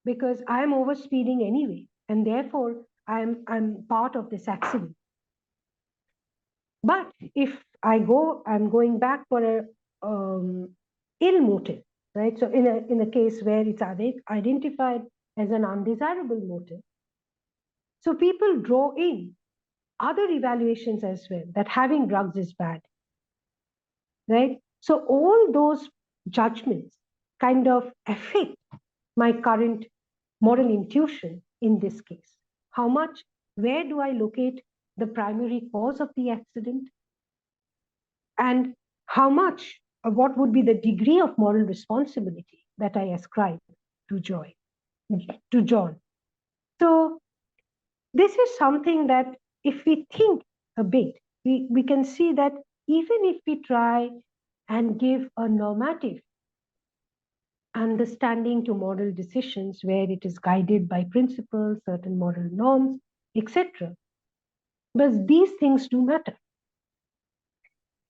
because I am overspeeding anyway, and therefore I'm part of this accident. But if I'm going back for a ill motive, right? So in a case where it's identified as an undesirable motive, so people draw in other evaluations as well, that having drugs is bad, right? So all those judgments kind of affect my current moral intuition in this case. How much, where do I locate the primary cause of the accident? And how much, or what would be the degree of moral responsibility that I ascribe to to John? So this is something that if we think a bit, we can see that even if we try and give a normative understanding to moral decisions where it is guided by principles, certain moral norms, etc., but these things do matter.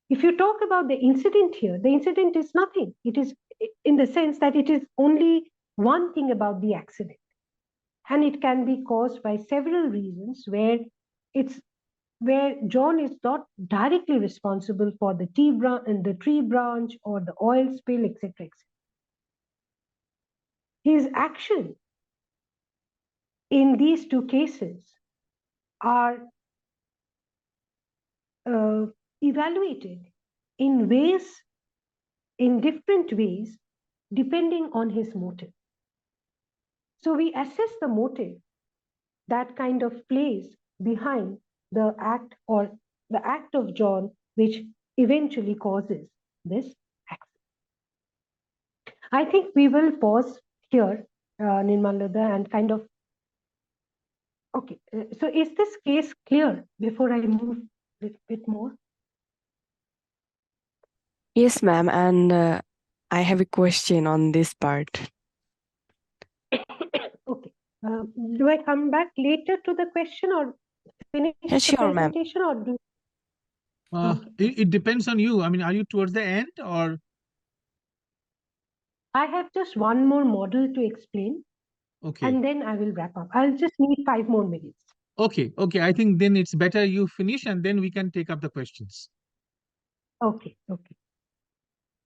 If you talk about the incident here, the incident is nothing. It is in the sense that it is only one thing about the accident. And it can be caused by several reasons where John is not directly responsible for the tree branch or the oil spill, etc., etc. His action in these two cases are evaluated in different ways, depending on his motive. So we assess the motive that kind of plays behind the act or the act of John, which eventually causes this accident. I think we will pause here, Nirmalada, and kind of, okay, so is this case clear before I move a bit more? Yes, ma'am. And I have a question on this part. Okay. Do I come back later to the question or finish the Sure, ma'am. presentation or do? It depends on you. I mean, are you towards the end or? I have just one more model to explain, Okay. and then I will wrap up. I'll just need 5 more minutes. Okay. Okay. I think then it's better you finish and then we can take up the questions. Okay. Okay.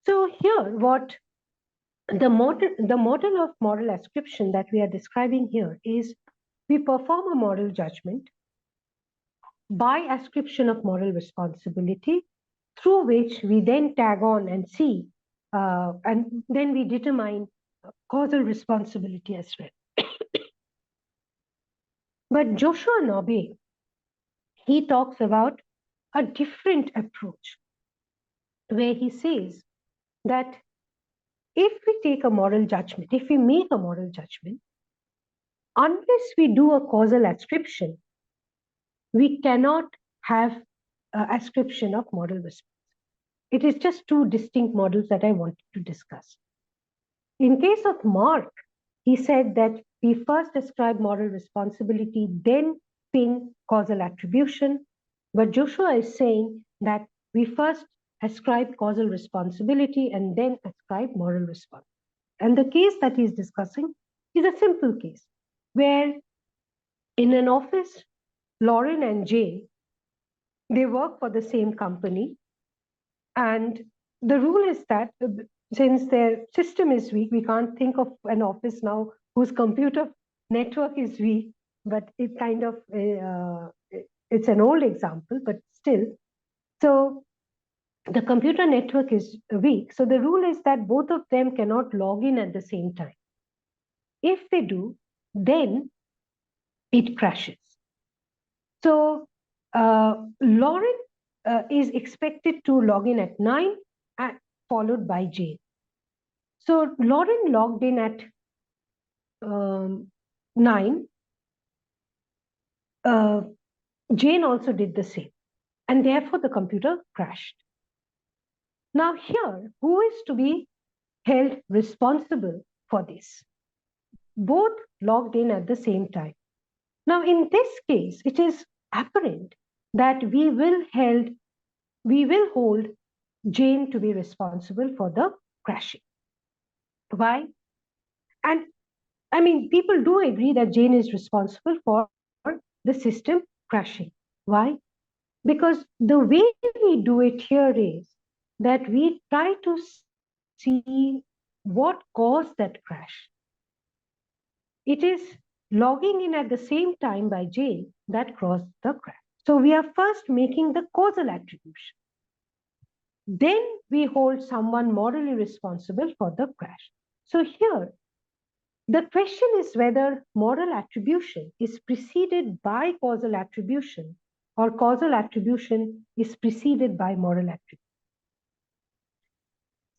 So here, what the model of moral ascription that we are describing here is we perform a moral judgment by ascription of moral responsibility, through which we then tag on and see, and then we determine causal responsibility as well. But Joshua Nobe, he talks about a different approach where he says that if we take a moral judgment, if we make a moral judgment, unless we do a causal ascription, we cannot have ascription of moral response. It is just two distinct models that I wanted to discuss. In case of Mark, he said that we first ascribe moral responsibility, then pin causal attribution. But Joshua is saying that we first ascribe causal responsibility and then ascribe moral response. And the case that he's discussing is a simple case where in an office, Lauren and Jay, they work for the same company. And the rule is that since their system is weak, we can't think of an office now whose computer network is weak, but it kind of, it's an old example, but still. So the computer network is weak. So the rule is that both of them cannot log in at the same time. If they do, then it crashes. So Lauren is expected to log in at 9, followed by Jane. So Lauren logged in at 9. Jane also did the same. And therefore, the computer crashed. Now here, who is to be held responsible for this? Both logged in at the same time. Now, in this case, it is apparent that we will hold Jane to be responsible for the crashing. Why? And I mean, people do agree that Jane is responsible for the system crashing. Why? Because the way we do it here is that we try to see what caused that crash. It is logging in at the same time by Jane that caused the crash. So we are first making the causal attribution. Then we hold someone morally responsible for the crash. So here, the question is whether moral attribution is preceded by causal attribution or causal attribution is preceded by moral attribution.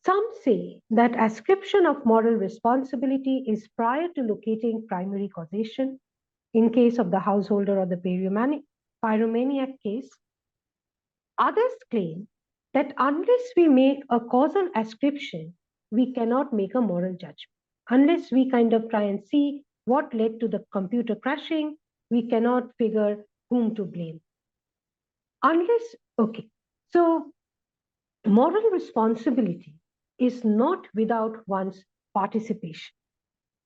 Some say that ascription of moral responsibility is prior to locating primary causation in case of the householder or the pyromaniac case. Others claim that unless we make a causal ascription, we cannot make a moral judgment. Unless we kind of try and see what led to the computer crashing, we cannot figure whom to blame. So moral responsibility is not without one's participation,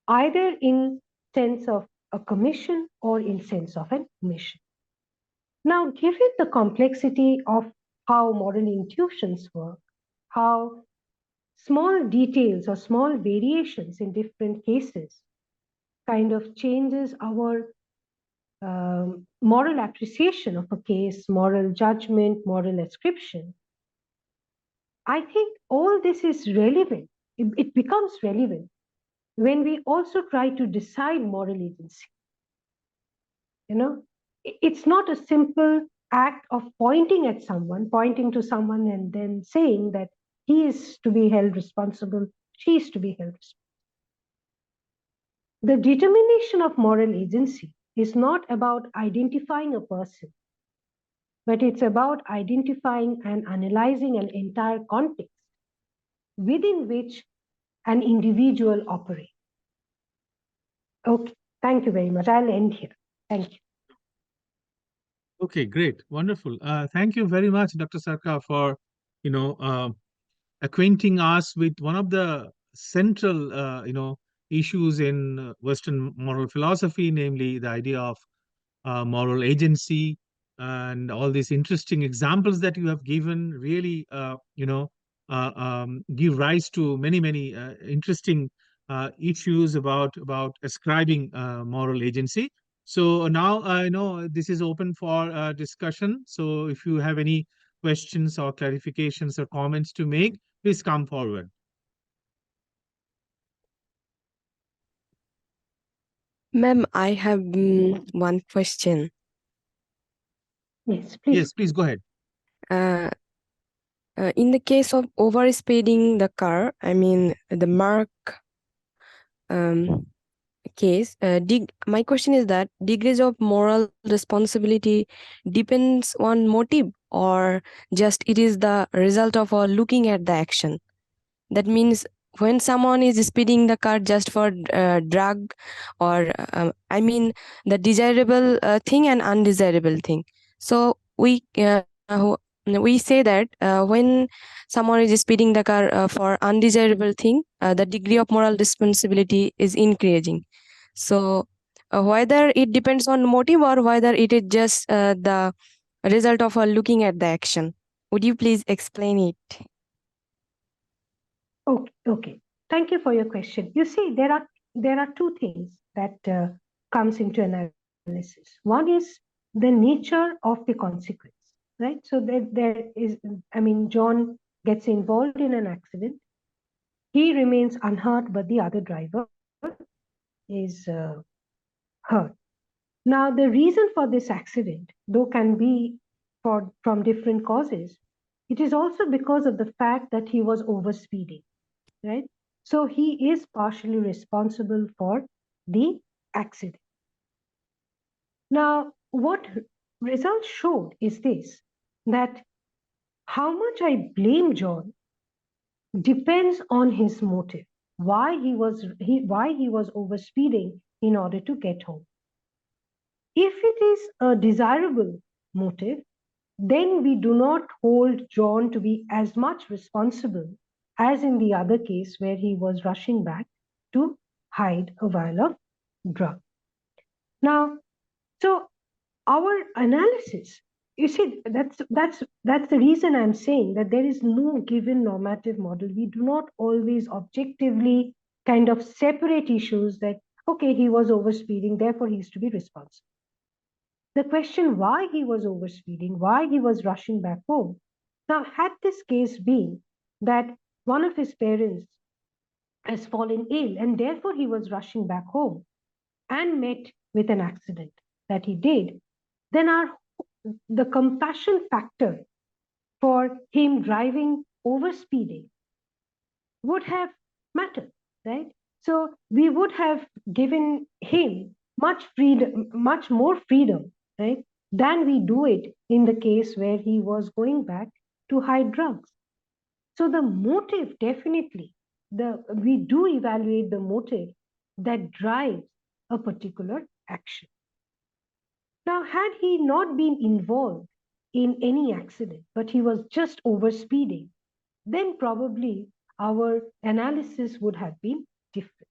either in sense of a commission or in sense of an omission. Now, given the complexity of how moral intuitions work, how small details or small variations in different cases kind of changes our moral appreciation of a case, moral judgment, moral ascription, I think all this is relevant. It becomes relevant when we also try to decide moral agency. It's not a simple act of pointing to someone and then saying that he is to be held responsible, she is to be held responsible. The determination of moral agency is not about identifying a person, but it's about identifying and analyzing an entire context within which an individual operates. Okay, thank you very much. I'll end here. Thank you. Okay, great, wonderful. Thank you very much, Dr. Sirker, for acquainting us with one of the central issues in Western moral philosophy, namely the idea of moral agency, and all these interesting examples that you have given really give rise to many interesting issues about ascribing moral agency. So now I know this is open for discussion. So if you have any questions or clarifications or comments to make, please come forward. Ma'am, I have one question. Yes, please. Yes, please go ahead. In the case of overspeeding the car, I mean the mark case, my question is that degrees of moral responsibility depends on motive, or just it is the result of looking at the action. That means when someone is speeding the car just for drug, or I mean the desirable thing and undesirable thing. So we say that when someone is speeding the car for undesirable thing, the degree of moral responsibility is increasing. So whether it depends on motive or whether it is just the result of looking at the action. Would you please explain it? Okay. Thank you for your question. You see, there are two things that comes into analysis. One is the nature of the consequence, right? So there is, John gets involved in an accident. He remains unhurt, but the other driver is hurt. Now, the reason for this accident, though can be from different causes, it is also because of the fact that he was overspeeding, right? So he is partially responsible for the accident. Now, what results showed is this, that how much I blame John depends on his motive, why he was overspeeding in order to get home. If it is a desirable motive, then we do not hold John to be as much responsible as in the other case where he was rushing back to hide a vial of drug. Now, so our analysis, you see, that's the reason I'm saying that there is no given normative model. We do not always objectively kind of separate issues that, okay, he was overspeeding, therefore he's to be responsible. The question why he was overspeeding, why he was rushing back home. Now, had this case been that one of his parents has fallen ill and therefore he was rushing back home and met with an accident that he did, then the compassion factor for him driving overspeeding would have mattered, right? So we would have given him much freedom, much more freedom, right, than we do it in the case where he was going back to hide drugs. So the motive definitely, we do evaluate the motive that drives a particular action. Now, had he not been involved in any accident, but he was just overspeeding, then probably our analysis would have been different.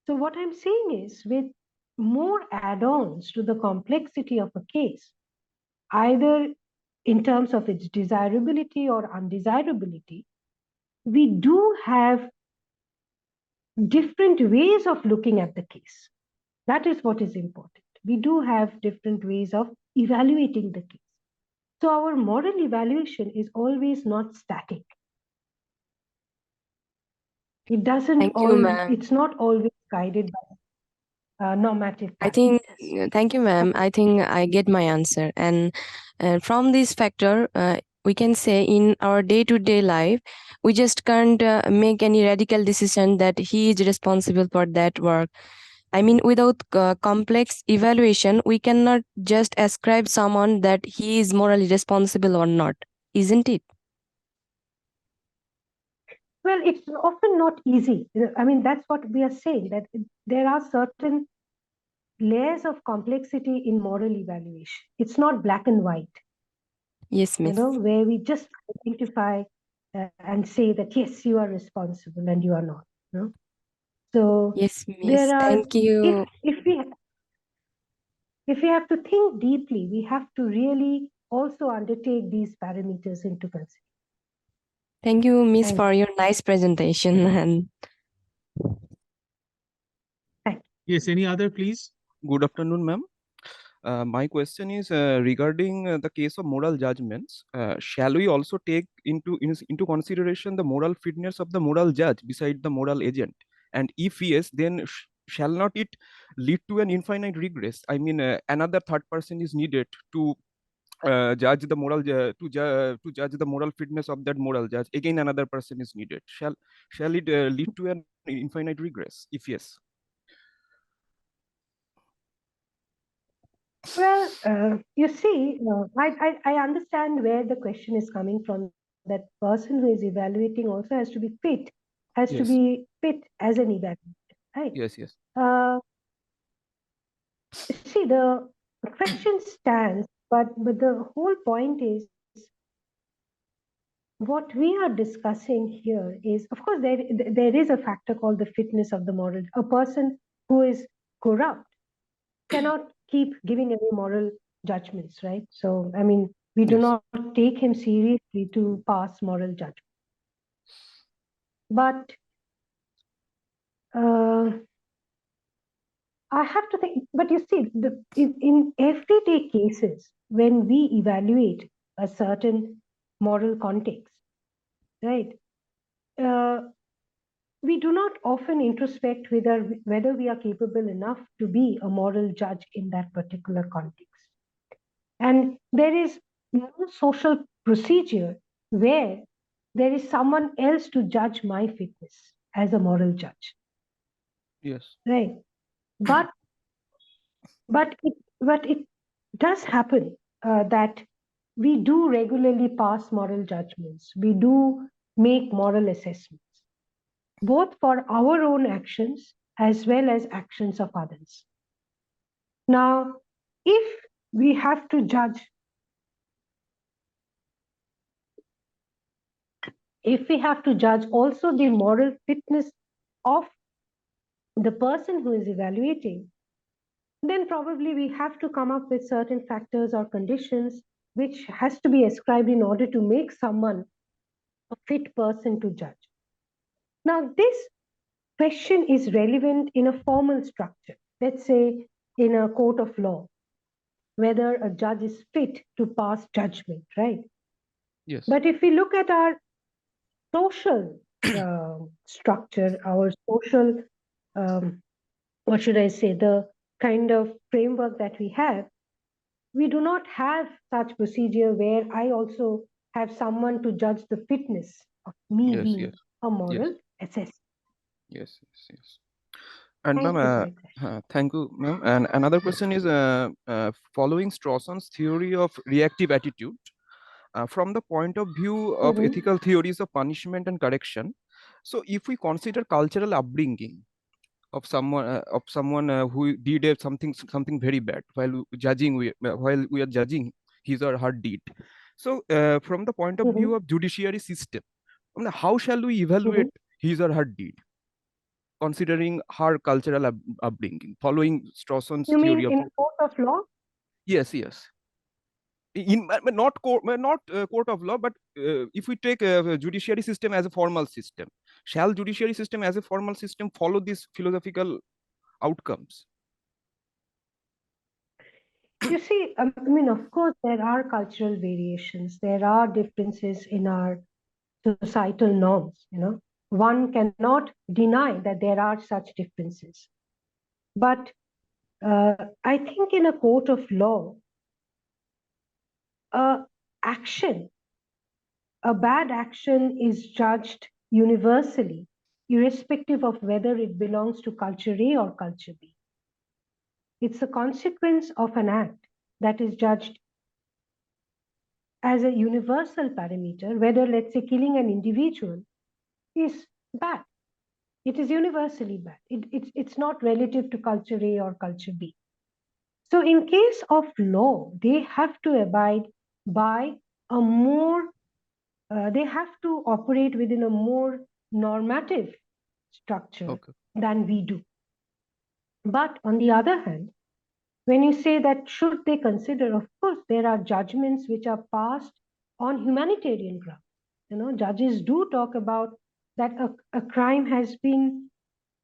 So what I'm saying is, with more add-ons to the complexity of a case, either in terms of its desirability or undesirability, we do have different ways of looking at the case. That is what is important. We do have different ways of evaluating the case. So our moral evaluation is always not static. It doesn't Thank you, ma'am. it's not always guided by normative I think, practices. thank you, ma'am. I think I get my answer. And from this factor, we can say in our day-to-day life, we just can't make any radical decision that he is responsible for that work. I mean, without complex evaluation, we cannot just ascribe someone that he is morally responsible or not, isn't it? Well, it's often not easy. I mean, that's what we are saying, that there are certain layers of complexity in moral evaluation. It's not black and white, Yes, miss. where we just identify and say that, yes, you are responsible and you are not. So Yes, there miss. are, Thank you. if we have to think deeply, we have to really also undertake these parameters into consideration. Thank you, miss, Thank for your nice presentation. And Yes, any other, please? Good afternoon, ma'am. My question is regarding the case of moral judgments. Shall we also take into consideration the moral fitness of the moral judge beside the moral agent? And if yes, then shall not it lead to an infinite regress? I mean, another third person is needed to judge the to judge the moral fitness of that moral judge. Again, another person is needed. Shall it lead to an infinite regress? If yes. Well, you see, I understand where the question is coming from. That person who is evaluating also has to be fit, has to Yes. be fit as an evaluator, right? Yes. Yes. See, the question stands, but the whole point is what we are discussing here is, of course, there is a factor called the fitness of the moral. A person who is corrupt cannot keep giving any moral judgments, right? So, I mean, we do Yes. not take him seriously to pass moral judgment. But I have to think, but you see, in everyday cases, when we evaluate a certain moral context, right, we do not often introspect whether we are capable enough to be a moral judge in that particular context. And there is no social procedure where there is someone else to judge my fitness as a moral judge. Yes. Right. But it does happen that we do regularly pass moral judgments. We do make moral assessments, both for our own actions as well as actions of others. Now, if we have to judge, also the moral fitness of the person who is evaluating, then probably we have to come up with certain factors or conditions which has to be ascribed in order to make someone a fit person to judge. Now, this question is relevant in a formal structure, let's say in a court of law, whether a judge is fit to pass judgment, right? Yes. But if we look at our social structure, our social, what should I say, the kind of framework that we do not have such procedure where I also have someone to judge the fitness of me Yes. being Yes. a Yes. moral assessor. Yes. Yes. Yes. And Thank ma'am, you for your question. thank you, ma'am. And another question is, following Strawson's theory of reactive attitude, from the point of view of Mhm. ethical theories of punishment and correction. So, if we consider cultural upbringing of someone who did something very bad, while we are judging his or her deed. So, from the point of view Mhm. of judiciary system, I mean, how shall we evaluate Mhm. his or her deed, considering her cultural upbringing, following Strawson's You theory mean of in a court of law? yes, yes, in not court, not court of law, but if we take a judiciary system as a formal system, shall judiciary system as a formal system follow these philosophical outcomes? You see, I mean, of course, there are cultural variations. There are differences in our societal norms. One cannot deny that there are such differences. But I think in a court of law, a action, a bad action is judged universally, irrespective of whether it belongs to culture A or culture B. It's a consequence of an act that is judged as a universal parameter, whether, let's say, killing an individual is bad. It is universally bad. It's not relative to culture A or culture B. So, in case of law, they have to abide by a more, they have to operate within a more normative structure Okay. than we do. But on the other hand, when you say that should they consider, of course, there are judgments which are passed on humanitarian grounds. Judges do talk about that a crime has been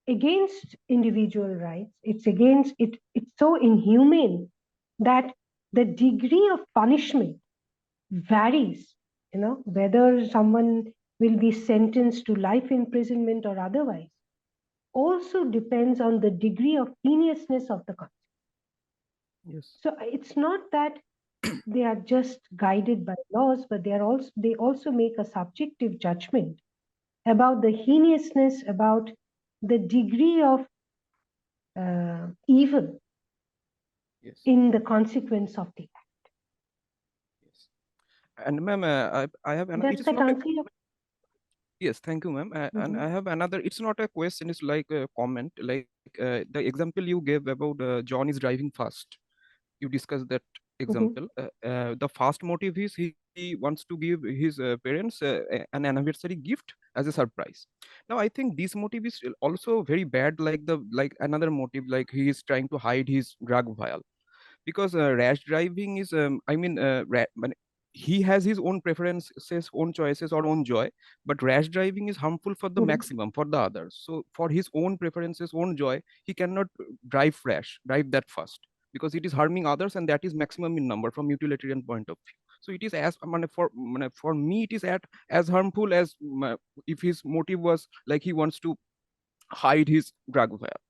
against individual rights. It's against it. It's so inhumane that the degree of punishment varies. Whether someone will be sentenced to life imprisonment or otherwise also depends on the degree of heinousness of the crime. Yes. So it's not that they are just guided by laws, but they also make a subjective judgment about the heinousness, about the degree of evil Yes. in the consequence of the act. Yes. And ma'am, I have Does it's that not a answer your? yes, thank you, ma'am. And Mhm. I have another. It's not a question. It's like a comment. Like the example you gave about John is driving fast. You discussed that Mhm. example. The first motive is he wants to give his parents an anniversary gift as a surprise. Now I think this motive is also very bad. Like another motive, like he is trying to hide his drug vial, because rash driving is he has his own preferences, own choices, or own joy, but rash driving is harmful for the Mhm. maximum for the others. So for his own preferences, own joy, he cannot drive that fast, because it is harming others, and that is maximum in number from utilitarian point of view. So it is for me it is as harmful as if his motive was like he wants to hide his drug vial.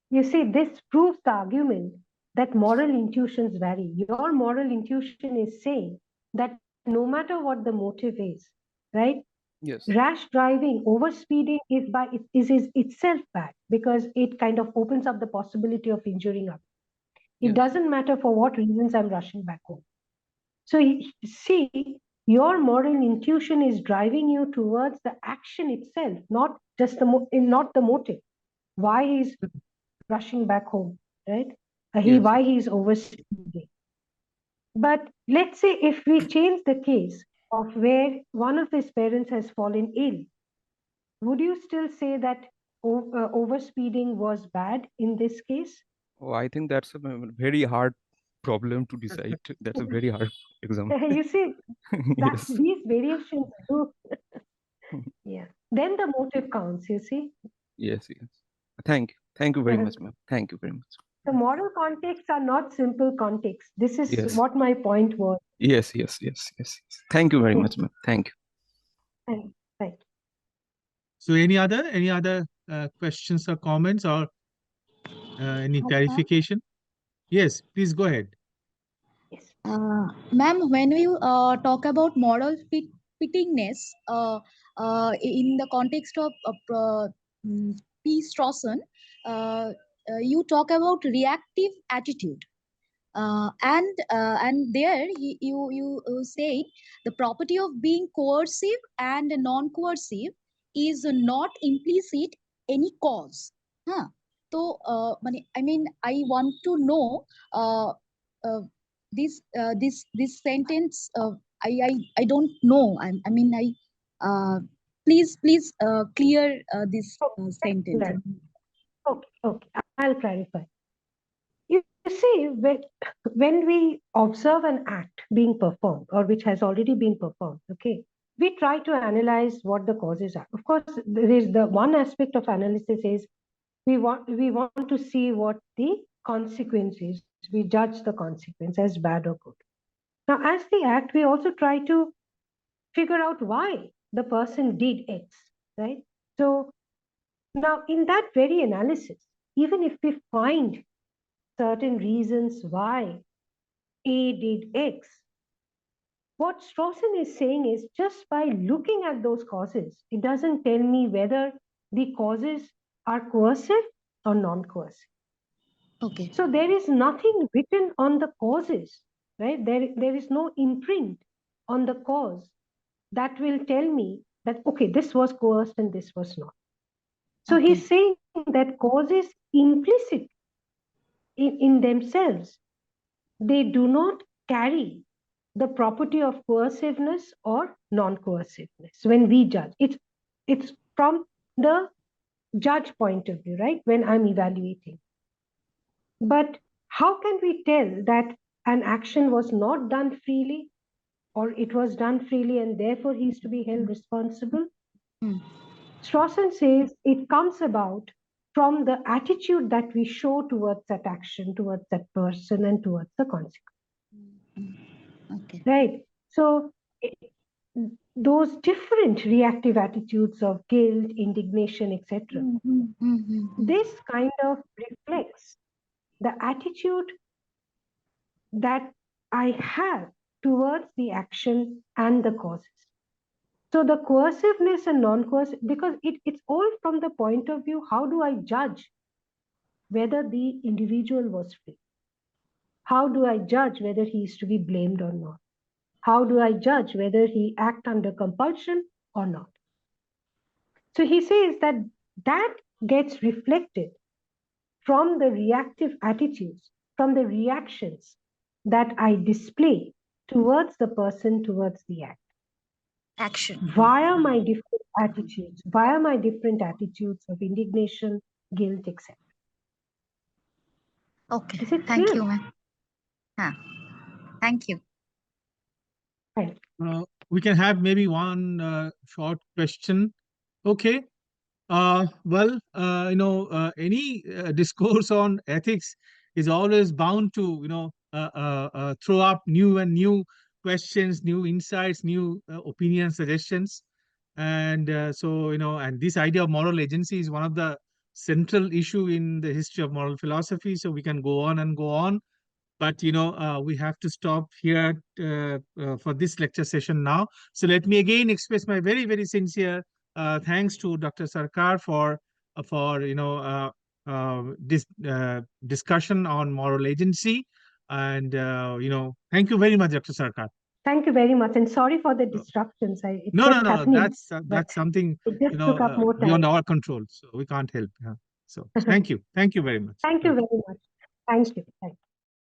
You see, this proves the argument that moral intuitions vary. Your moral intuition is saying that no matter what the motive is, right? Yes. Rash driving, overspeeding is itself bad because it kind of opens up the possibility of injuring others. It Yes. doesn't matter for what reasons I'm rushing back home. So see, your moral intuition is driving you towards the action itself, not just not the motive. Why he's rushing back home, right? Yes. why he's overspeeding. But let's say if we change the case of where one of his parents has fallen ill, would you still say that overspeeding was bad in this case? Oh, I think that's a very hard problem to decide. That's a very hard example. You see, that Yes. these variations do. Yeah. Then the motive counts, you see. Yes. Yes. Thank you. Thank you very much, ma'am. Thank you very much. The moral contexts are not simple contexts. This is Yes. what my point was. Yes. Yes. Yes. Yes. Yes. Thank you very much, ma'am. Thank you. Thank you. So any other questions or comments or any clarification? Yes, please go ahead. Yes. Ma'am, when we talk about moral fittingness in the context of P. Strawson, you talk about reactive attitude. And there you say the property of being coercive and non-coercive is not implicit any cause. Huh? So, I mean, I want to know this sentence. I don't know. I mean, please clear this sentence. Okay, I'll clarify. You see, when we observe an act being performed or which has already been performed, okay, we try to analyze what the causes are. Of course, there is the one aspect of analysis is we want to see what the consequence is. We judge the consequence as bad or good. Now, as the act, we also try to figure out why the person did X, right? So now, in that very analysis, even if we find certain reasons why A did X, what Strawson is saying is just by looking at those causes, it doesn't tell me whether the causes are coercive or non-coercive. Okay. So there is nothing written on the causes, right? There is no imprint on the cause that will tell me that, okay, this was coerced and this was not. So Okay. he's saying that causes implicit in themselves, they do not carry the property of coerciveness or non-coerciveness when we judge. It's from the judge point of view, right? When I'm evaluating. But how can we tell that an action was not done freely or it was done freely and therefore he is to be held responsible? Strawson says it comes about from the attitude that we show towards that action, towards that person, and towards the consequence. Okay. Right? So those different reactive attitudes of guilt, indignation, etc., this kind of reflects the attitude that I have towards the action and the causes. So the coerciveness and non-coercive, because it's all from the point of view, how do I judge whether the individual was free? How do I judge whether he is to be blamed or not? How do I judge whether he act under compulsion or not? So he says that that gets reflected from the reactive attitudes, from the reactions that I display towards the person, towards the act. Action. Via my different attitudes of indignation, guilt, etc. Okay. Is it Thank clear? you, ma'am. Thank you. Right. We can have maybe one short question. Okay. Any discourse on ethics is always bound to, throw up new and new questions, new insights, new opinions, suggestions. And and this idea of moral agency is one of the central issue in the history of moral philosophy. So we can go on and go on. But we have to stop here for this lecture session now. So let me again express my very, very sincere thanks to Dr. Sarkar for this discussion on moral agency, and thank you very much, Dr. Sarkar. Thank you very much, and sorry for the disruptions. It No, kept happening, but that's something it just took up more beyond time. our control, so we can't help. So thank you very much. Thank you very much. Thank you. Thank you.